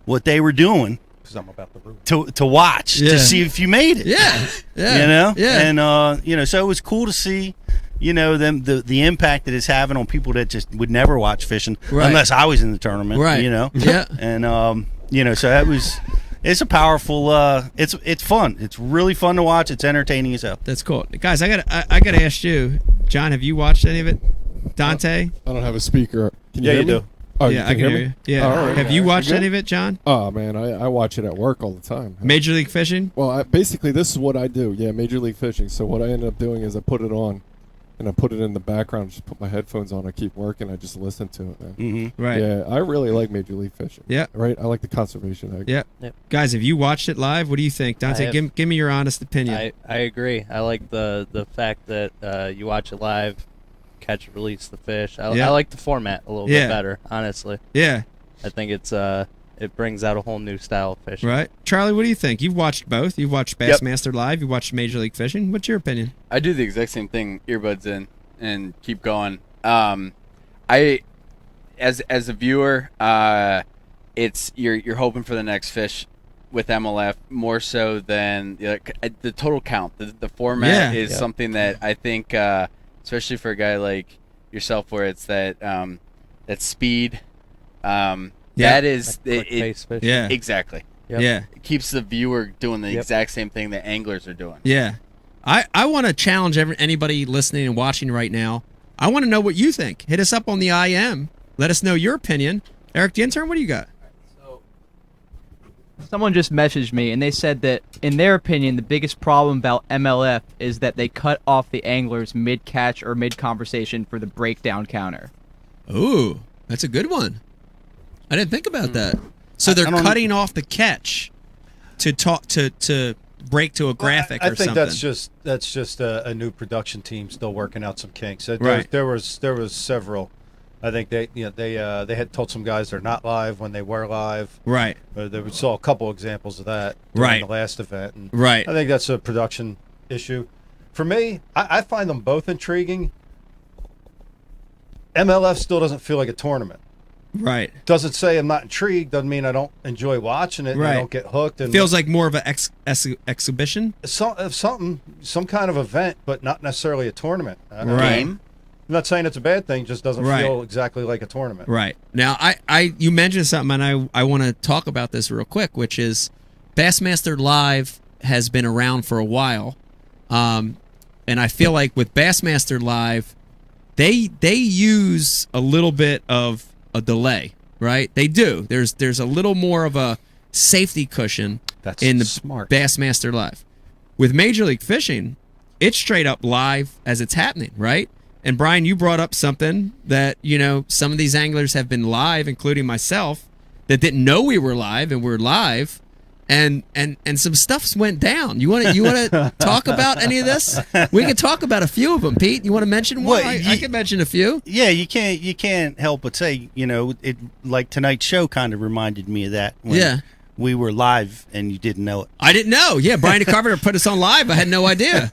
what they were doing. I'm about the roof. To watch to see if you made it. Yeah. And so it was cool to see, them the impact that it's having on people that just would never watch fishing unless I was in the tournament. Right. Yeah. And so that was. It's a powerful. It's fun. It's really fun to watch. It's entertaining as hell. That's cool, guys. I gotta ask you, John. Have you watched any of it? Dante. I don't have a speaker. Can you hear me? do. Oh, yeah, I can hear you. Yeah. Oh, right. Have you watched any of it, John? Oh, man, I watch it at work all the time. Major League Fishing? Well, basically, this is what I do. Yeah, Major League Fishing. So what I end up doing is I put it on, and I put it in the background. Just put my headphones on. I keep working. I just listen to it, man. Mm-hmm. Right. Yeah, I really like Major League Fishing. Yeah. Right? I like the conservation. Yeah. Guys, have you watched it live? What do you think? Dante, give me your honest opinion. I agree. I like the fact that you watch it live, catch, release the fish. I like the format a little bit better, honestly. Yeah. I think it brings out a whole new style of fishing. Right. Charlie, what do you think? You've watched both. You've watched Bassmaster Live. You watched Major League Fishing. What's your opinion? I do the exact same thing, earbuds in, and keep going. I, as a viewer, it's you're hoping for the next fish with MLF more so than the total count. The format is something that I think, especially for a guy like yourself, where it's that speed. That is exactly. Yep. Yeah, it keeps the viewer doing the exact same thing that anglers are doing. Yeah, I want to challenge anybody listening and watching right now. I want to know what you think. Hit us up on the IM. Let us know your opinion. Eric, the intern, what do you got? Someone just messaged me, and they said that, in their opinion, the biggest problem about MLF is that they cut off the anglers mid-catch or mid-conversation for the breakdown counter. Ooh, that's a good one. I didn't think about that. So they're cutting off the catch to talk to break to a graphic or something. I think that's just a new production team still working out some kinks. Right. There was several. I think they had told some guys they're not live when they were live. Right. We saw a couple examples of that during the last event. And right. I think that's a production issue. For me, I find them both intriguing. MLF still doesn't feel like a tournament. Right. Doesn't say I'm not intrigued. Doesn't mean I don't enjoy watching it. Right. I don't get hooked. And feels like more of an exhibition. Some kind of event, but not necessarily a tournament. Right. I'm not saying it's a bad thing. Just doesn't feel exactly like a tournament. Right. Now, you mentioned something, and I want to talk about this real quick, which is Bassmaster Live has been around for a while, and I feel like with Bassmaster Live, they use a little bit of a delay, right? They do. There's a little more of a safety cushion in the Bassmaster Live. With Major League Fishing, it's straight up live as it's happening, right? And Brian, you brought up something that, some of these anglers have been live, including myself, that didn't know we were live, and we're live, and some stuff went down. You want to talk about any of this? We can talk about a few of them. Pete, you want to mention one? I can mention a few. Yeah, you can't help but say, it like tonight's show kind of reminded me of that. When we were live and you didn't know it. I didn't know. Yeah, Brian DeCarpenter put us on live. I had no idea.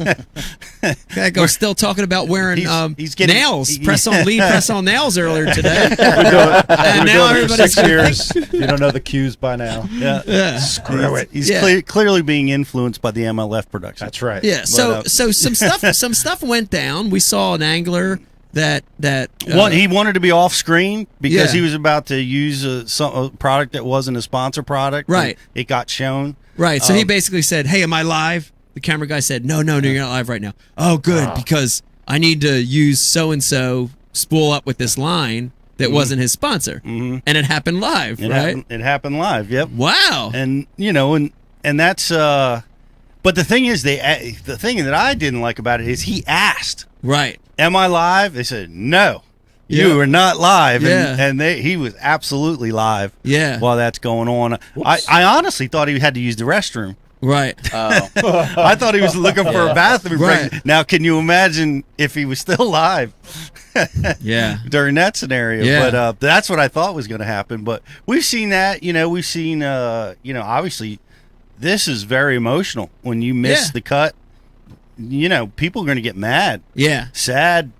We're still talking about wearing nails, press on nails earlier today. And now everybody's 6 years. You don't know the cues by now. Yeah. Screw it. He's clearly being influenced by the MLF production. That's right. Yeah. So some stuff went down. We saw an angler that he wanted to be off screen because Yeah. he was about to use a product that wasn't a sponsor product. Right. It got shown. Right. So he basically said, "Hey, am I live?" The camera guy said, "No, you're not live right now." "Oh, good, because I need to use so and so spool up with this line that wasn't his sponsor," and it happened live. Right. It happened live. Yep. Wow. And and that's but the thing is, the thing that I didn't like about it is he asked, Right. "Am I live?" They said, "No, Yeah. you are not live." Yeah. And he was absolutely live. Yeah. While that's going on, I honestly thought he had to use the restroom. Right. I thought he was looking for a bathroom break. Right. Now, can you imagine if he was still live? Yeah. During that scenario. Yeah. But that's what I thought was going to happen. But we've seen that. We've seen. Obviously, this is very emotional. When you miss Yeah. the cut, people are going to get mad. Yeah. Sad,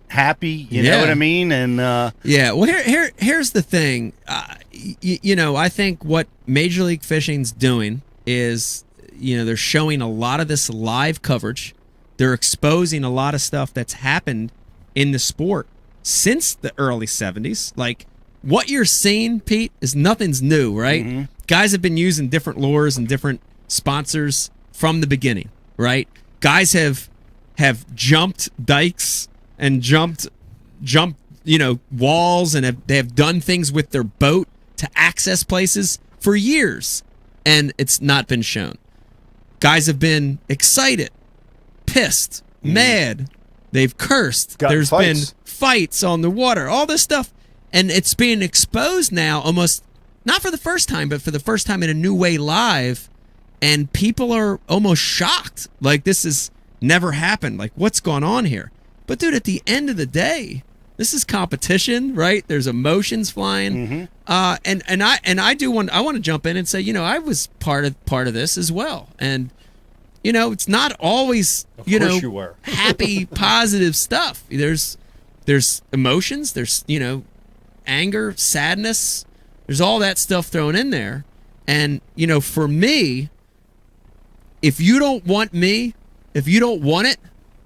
happy. You know Yeah. what I mean? And Yeah. Well, here's the thing. I think what Major League Fishing's doing is, they're showing a lot of this live coverage. They're exposing a lot of stuff that's happened in the sport since the early 70s. Like, what you're seeing, Pete, is nothing's new, right? Mm-hmm. Guys have been using different lures and different sponsors from the beginning, right? Guys have jumped dikes and jumped walls, and they have done things with their boat to access places for years, and it's not been shown. Guys have been excited, pissed, mad. They've cursed. There's been fights on the water, all this stuff, and it's being exposed now, almost not for the first time, but for the first time in a new way live, and people are almost shocked. Like, this has never happened. Like, what's going on here? But dude, at the end of the day, this is competition, right? There's emotions flying, and I want to jump in and say, I was part of this as well, and it's not always you were. happy, positive stuff. There's emotions. There's anger, sadness. There's all that stuff thrown in there, and for me, if you don't want it,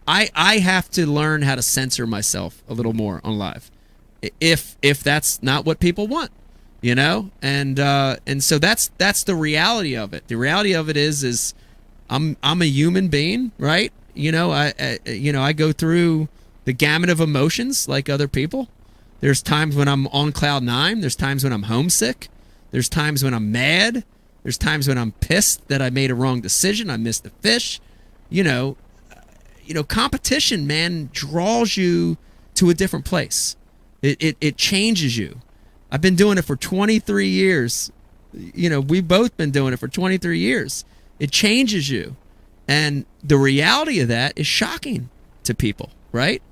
I have to learn how to censor myself a little more on live, if that's not what people want, and so that's the reality of it. The reality of it is I'm a human being, right? I go through the gamut of emotions like other people. There's times when I'm on cloud nine. There's times when I'm homesick. There's times when I'm mad. There's times when I'm pissed that I made a wrong decision. I missed a fish. Competition, man, draws you to a different place. It changes you. I've been doing it for 23 years. We've both been doing it for 23 years. It changes you. And the reality of that is shocking to people, right?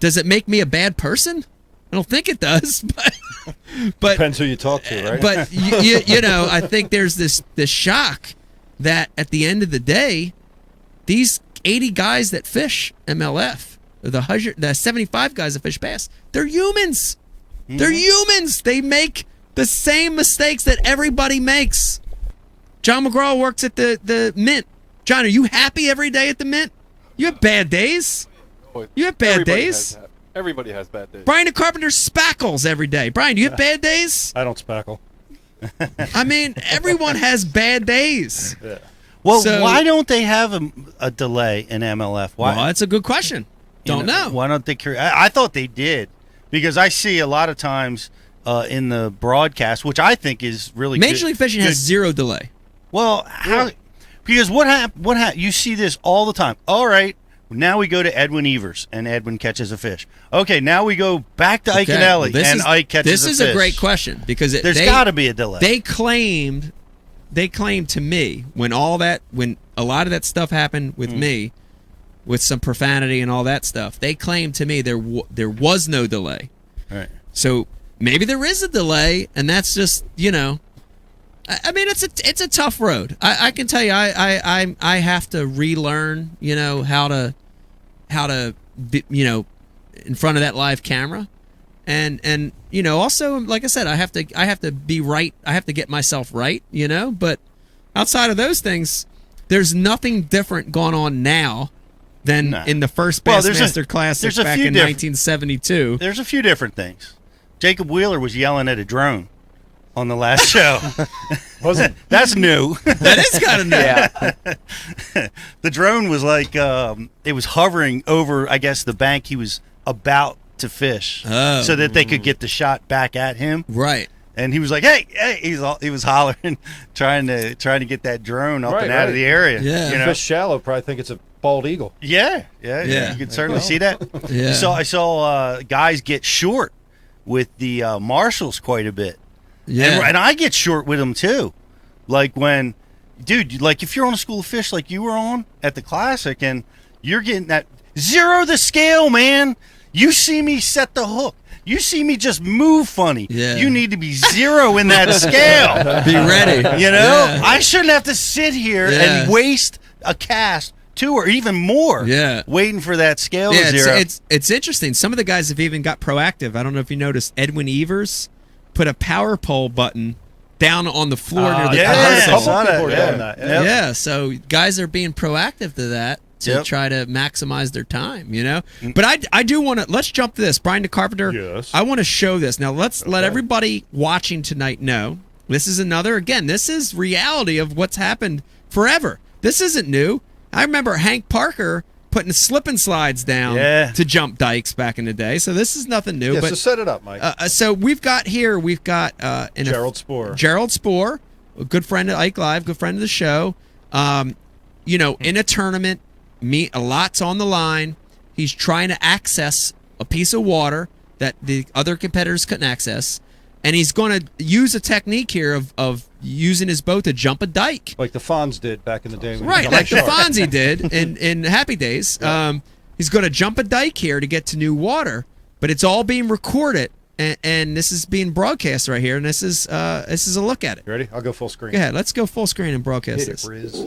Does it make me a bad person? I don't think it does, but depends who you talk to, right? But I think there's this shock that at the end of the day, these 80 guys that fish MLF, the 75 guys that fish bass, they're humans. Mm-hmm. They're humans. They make the same mistakes that everybody makes. John McGraw works at the Mint. John, are you happy every day at the Mint? You have bad days. You have bad days. Everybody has bad days. Brian the Carpenter spackles every day. Brian, do you have bad days? I don't spackle. I mean, everyone has bad days. Yeah. Well, why don't they have a delay in MLF? Why? Well, that's a good question. Don't know. Why don't they? I thought they did, because I see a lot of times in the broadcast, which I think is really Major League Fishing has zero delay. Well, how? Because what happened? You see this all the time. All right, now we go to Edwin Evers, and Edwin catches a fish. Okay, now we go back to Iaconelli, and Ike catches a fish. This is a great question, because there's got to be a delay. They claimed to me when a lot of that stuff happened with me, with some profanity and all that stuff. They claimed to me there was no delay. Right. So maybe there is a delay, and that's just I mean, it's a tough road. I can tell you, I have to relearn, how to be, in front of that live camera, and also, like I said, I have to be right. I have to get myself right, But outside of those things, there's nothing different going on now than in the first Bassmaster Classic back in 1972. There's a few different things. Jacob Wheeler was yelling at a drone on the last show. Was it? That's new. That is kind of new. Yeah. The drone was like, it was hovering over, I guess, the bank he was about to fish, so that they could get the shot back at him. Right. And he was like, "Hey!" He was hollering, trying to get that drone up and out of the area. Yeah. You know? Fish shallow, probably think it's a bald eagle. Yeah. You can certainly see that. Yeah. So I saw guys get short with the marshals quite a bit. Yeah. And I get short with them too. Like when, dude, like if you're on a school of fish like you were on at the Classic and you're getting that zero the scale, man. You see me set the hook. You see me just move funny. Yeah. You need to be zero in that scale. Be ready. You know? Yeah. I shouldn't have to sit here and waste a cast, 2 or even more, waiting for that scale to zero. It's interesting. Some of the guys have even got proactive. I don't know if you noticed, Edwin Evers put a power pole button down on the floor near the console. Yeah, so guys are being proactive to that. To try to maximize their time, you know. But I do want to, let's jump to this. Brian the Carpenter, I want to show this. Now let's let everybody watching tonight know, this is another, again, this is reality of what's happened forever. This isn't new. I remember Hank Parker putting slip and slides down to jump dikes back in the day, so this is nothing new. Yeah, but, so set it up, Mike. So we've got Gerald Spoor. Gerald Spoor, a good friend of Ike Live, good friend of the show. You know, in a tournament, a lot's on the line. He's trying to access a piece of water that the other competitors couldn't access, and he's going to use a technique here of using his boat to jump a dike, like the Fonz did back in the day. Right, like the Fonzie did in Happy Days. Yeah. He's going to jump a dike here to get to new water, but it's all being recorded, and this is being broadcast right here, and this is a look at it. You ready? I'll go full screen. Go ahead. Let's go full screen and broadcast this. Riz.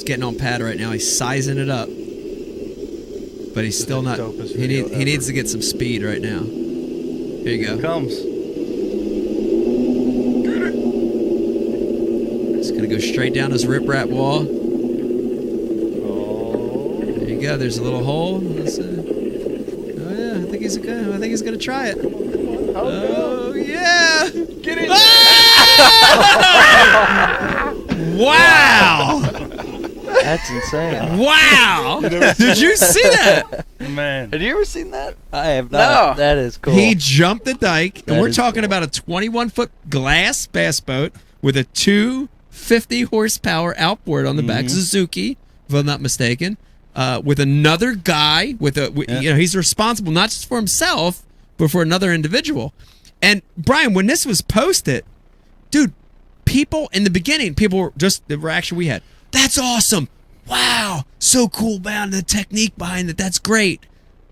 Getting on pad right now. He's sizing it up, but he's still not. He needs to get some speed right now. Here you go. Here it comes. It's gonna go straight down his riprap wall. There you go. There's a little hole. Oh yeah, I think he's gonna try it. Oh yeah! Get it! Ah! Wow! That's insane. Wow! Did you see that? Man. Have you ever seen that? I have not. No. That is cool. He jumped the dike, and we're talking about a 21-foot glass bass boat with a 250 horsepower outboard on the back, Suzuki, if I'm not mistaken, with another guy you know, he's responsible not just for himself, but for another individual. And Brian, when this was posted, dude, people in the beginning, the reaction we had, that's awesome. Wow. So cool, man. The technique behind it. That's great.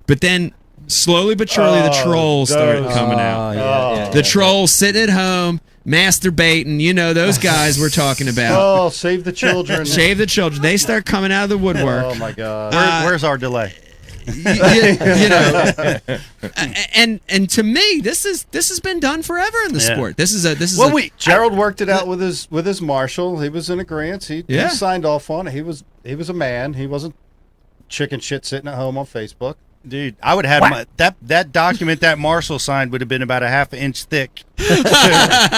But then slowly but surely the trolls started coming out. The trolls sitting at home, masturbating. You know, those guys we're talking about. Oh, save the children. Save the children. They start coming out of the woodwork. Oh, my God. Where's our delay? You know, and to me, this has been done forever in the sport. Gerald worked it out with his marshal. He was in agreement. He signed off on it. He was a man. He wasn't chicken shit sitting at home on Facebook. Dude, I would have that document that marshal signed would have been about a half an inch thick,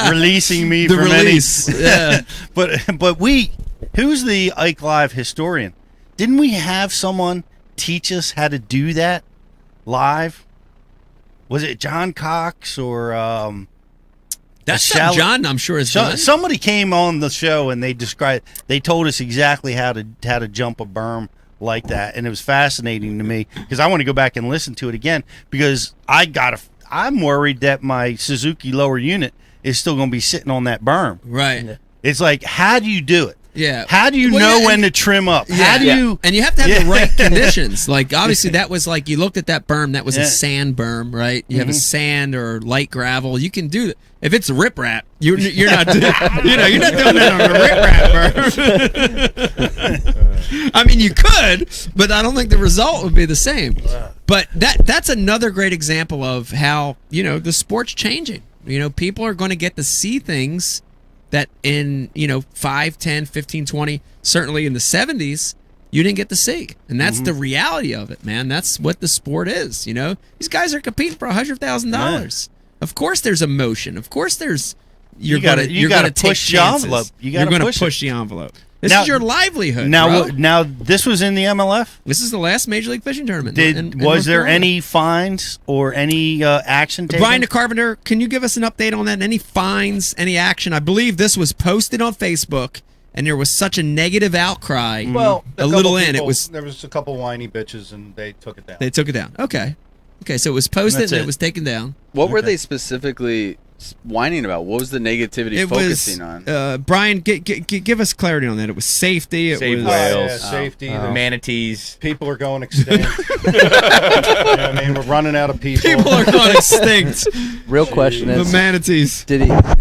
releasing me from release. Yeah, but who's the Ike Live historian? Didn't we have someone teach us how to do that live? Was it John Cox or that's John? I'm sure it's John. Somebody came on the show and they told us exactly how to jump a berm like that, and it was fascinating to me because I want to go back and listen to it again because I'm worried that my Suzuki lower unit is still going to be sitting on that berm. Right. It's like, how do you do it? Yeah. How do you know when to trim up? How do you? And you have to have the right conditions. Like obviously that was like you looked at that berm. That was a sand berm, right? You have a sand or light gravel. You can do that. If it's a riprap, you're not doing that on a riprap berm. I mean, you could, but I don't think the result would be the same. But that's another great example of how, the sport's changing. People are going to get to see things that in, 5, 10, 15, 20, certainly in the 70s, you didn't get to see. And that's the reality of it, man. That's what the sport is, These guys are competing for $100,000. Of course there's emotion. Of course there's you're going to push the envelope. You're going to push the envelope. This is your livelihood. Now this was in the MLF? This is the last Major League Fishing tournament. Was there any fines or any action taken? Brian the Carpenter, can you give us an update on that? Any fines, any action? I believe this was posted on Facebook, and there was such a negative outcry. Well, there was a couple whiny bitches, and they took it down. They took it down. Okay, so it was posted and it was taken down. What were they specifically whining about? What was the negativity focusing on? Brian, give us clarity on that. It was safety. It was whales, safety, the manatees. People are going extinct. We're running out of people. People are going extinct. Real question is the manatees.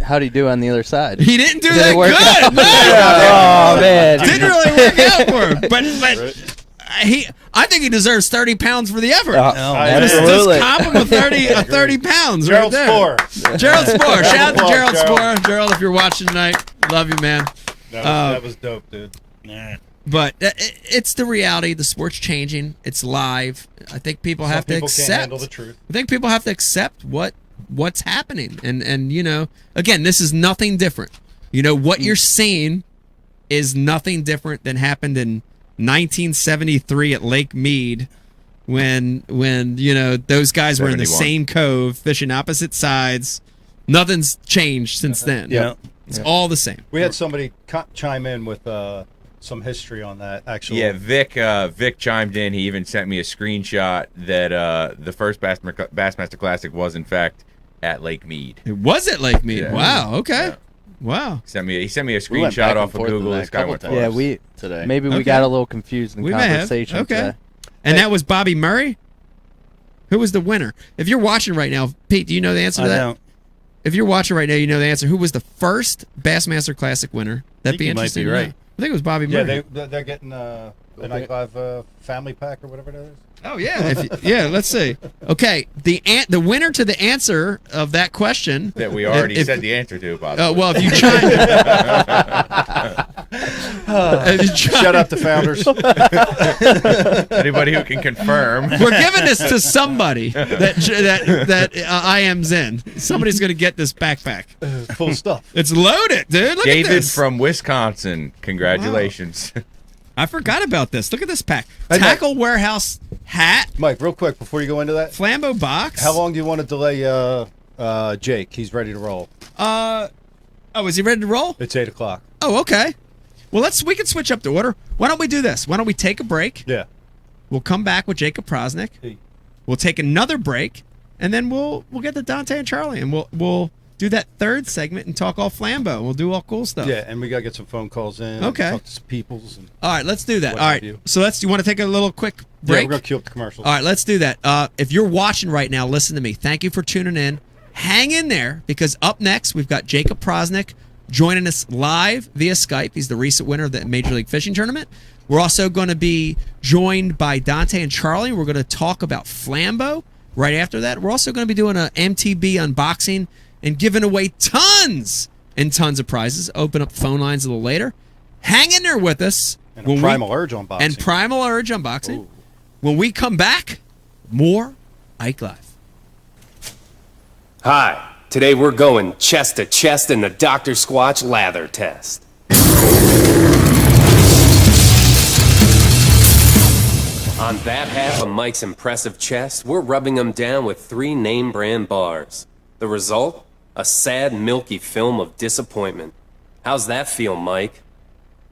How'd he do on the other side? He didn't do that good. No. Oh man, didn't really work out for him. But I think he deserves 30 pounds for the effort. Absolutely. Just comp him with 30 pounds. Gerald right Spoor. Gerald Spoor. Shout out to Gerald Spoor. Gerald, if you're watching tonight, love you, man. That was dope, dude. But it's the reality. The sport's changing. It's live. I think people have to accept. Can't handle the truth. I think people have to accept what's happening. And again, this is nothing different. What you're seeing is nothing different than happened in 1973 at Lake Mead when those guys were in the same cove fishing opposite sides. Nothing's changed since then. It's all the same. We had somebody chime in with some history on that, actually. Yeah, Vic chimed in. He even sent me a screenshot that the first Bassmaster Classic was in fact at Lake Mead. It was at Lake Mead. Yeah. Wow. Okay. Yeah. Wow. He sent me a screenshot off of Google. This guy went today. Maybe we got a little confused in the conversation. Okay. And that was Bobby Murray? Who was the winner? If you're watching right now, Pete, do you know the answer to that? I don't. If you're watching right now, you know the answer. Who was the first Bassmaster Classic winner? That'd be interesting. You might be right. I think it was Bobby Murray. Yeah, they're getting an Ike Live family pack or whatever that is. Oh yeah, let's see. Okay, the winner to the answer of that question that we already said the answer to. Bob. Well, if you chime, shout out to Founders. Anybody who can confirm. We're giving this to somebody that IM's in. Somebody's going to get this backpack. Full stuff. It's loaded, dude. Look David at this. from Wisconsin. Congratulations. Wow. I forgot about this. Look at this pack. Tackle Warehouse hat. Mike, real quick before you go into that. Flambeau box. How long do you want to delay Jake? He's ready to roll. Is he ready to roll? It's 8 o'clock. Oh, okay. Well, we can switch up the order. Why don't we do this? Why don't we take a break? Yeah. We'll come back with Jacob Prosnick. Hey. We'll take another break, and then we'll get to Dante and Charlie, and we'll do that third segment and talk all Flambeau. We'll do all cool stuff. Yeah, and we gotta get some phone calls in. Okay. Talk to some peoples. And all right, let's do that. All right. So you want to take a little quick break? Yeah, we're gonna cue up the commercials. All right, let's do that. If you're watching right now, listen to me. Thank you for tuning in. Hang in there because up next we've got Jacob Prosnick joining us live via Skype. He's the recent winner of the Major League Fishing Tournament. We're also going to be joined by Dante and Charlie. We're going to talk about Flambeau right after that. We're also going to be doing an MTB unboxing and giving away tons and tons of prizes. Open up the phone lines a little later. Hang in there with us. And Primal Urge unboxing. Ooh. When we come back, more Ike Live. Hi. Today we're going chest to chest in the Dr. Squatch lather test. On that half of Mike's impressive chest, we're rubbing him down with 3 name brand bars. The result? A sad, milky film of disappointment. How's that feel, Mike?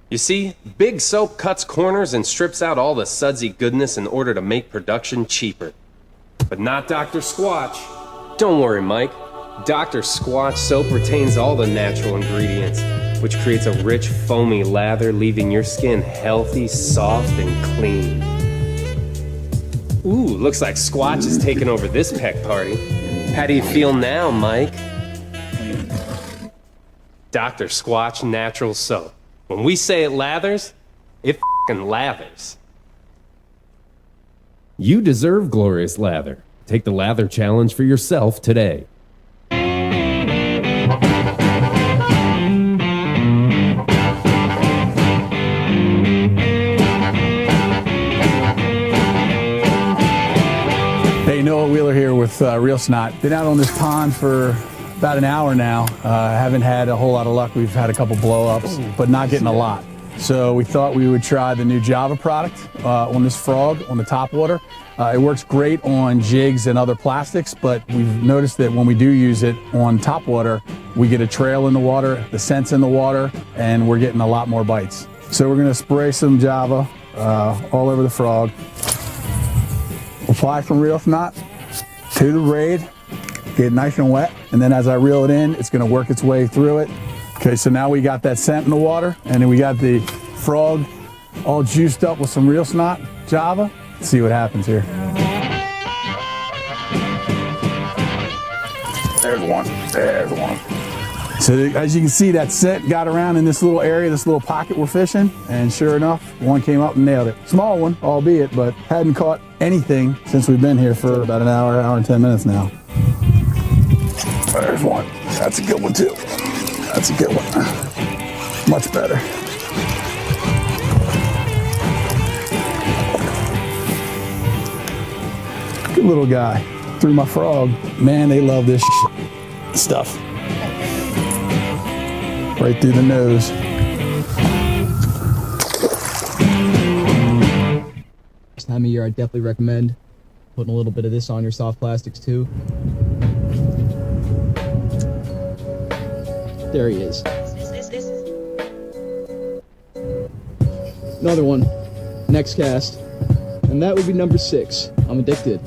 You see, Big Soap cuts corners and strips out all the sudsy goodness in order to make production cheaper. But not Dr. Squatch. Don't worry, Mike. Dr. Squatch soap retains all the natural ingredients, which creates a rich, foamy lather, leaving your skin healthy, soft, and clean. Ooh, looks like Squatch is taking over this peck party. How do you feel now, Mike? Dr. Squatch Natural Soap. When we say it lathers, it f***ing lathers. You deserve glorious lather. Take the lather challenge for yourself today. Hey, Noah Wheeler here with Real Snot. Been out on this pond for about an hour now. Haven't had a whole lot of luck. We've had a couple blow-ups, but not getting a lot. So we thought we would try the new Java product on this frog on the top water. It works great on jigs and other plastics, but we've noticed that when we do use it on top water, we get a trail in the water, the scent's in the water, and we're getting a lot more bites. So we're gonna spray some Java all over the frog. Apply some Real Snot to the braid, get it nice and wet, and then as I reel it in, it's gonna work its way through it. Okay, so now we got that scent in the water, and then we got the frog all juiced up with some Real Snot Java. Let's see what happens here. There's one, there's one. So as you can see, that scent got around in this little area, this little pocket we're fishing, and sure enough, one came up and nailed it. Small one, albeit, but hadn't caught anything since we've been here for about an hour and 10 minutes now. There's one. That's a good one too. That's a good one. Much better. Good little guy. Threw my frog. Man, they love this stuff. Right through the nose. This time of year, I definitely recommend putting a little bit of this on your soft plastics too. There he is. Another one. Next cast. And that would be number 6. I'm addicted.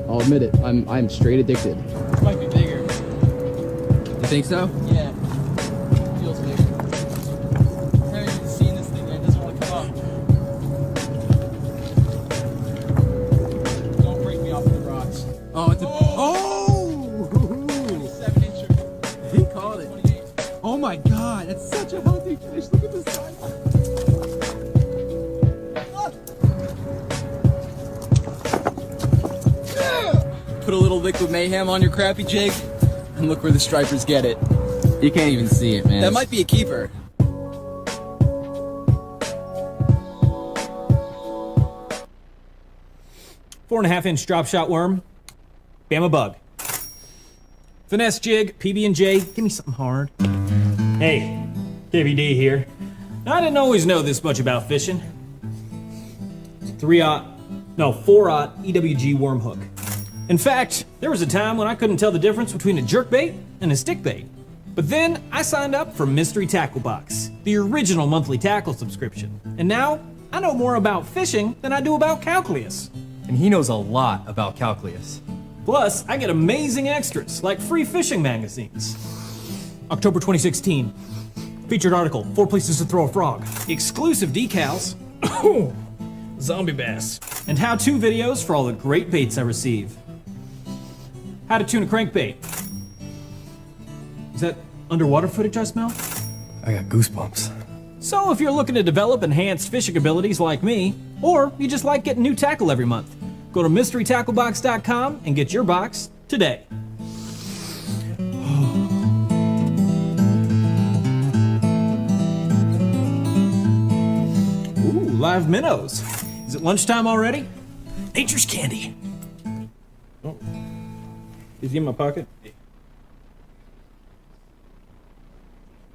I'll admit it. I'm straight addicted. This might be bigger. You think so? Yeah. Feels bigger. I haven't even seen this thing yet. It doesn't want to come up. Don't break me off the rocks. Oh, it's a... Oh! 27-incher. He caught it. 28. Oh my god, that's such a healthy fish. Look at this size. Put a little liquid mayhem on your crappie jig, and look where the stripers get it. You can't even see it, man. That might be a keeper. Four and a half inch drop shot worm, Bama bug. Finesse jig, PB&J, give me something hard. Hey, KVD here. I didn't always know this much about fishing. 4-aught EWG worm hook. In fact, there was a time when I couldn't tell the difference between a jerkbait and a stickbait. But then I signed up for Mystery Tackle Box, the original monthly tackle subscription. And now I know more about fishing than I do about calculus. And he knows a lot about calculus. Plus, I get amazing extras like free fishing magazines. October 2016. Featured article, 4 places to throw a frog. Exclusive decals. Zombie bass. And how-to videos for all the great baits I receive. How to tune a crankbait. Is that underwater footage I smell? I got goosebumps. So if you're looking to develop enhanced fishing abilities like me, or you just like getting new tackle every month, go to mysterytacklebox.com and get your box today. Ooh, live minnows. Is it lunchtime already? Nature's candy. Oh. Is he in my pocket?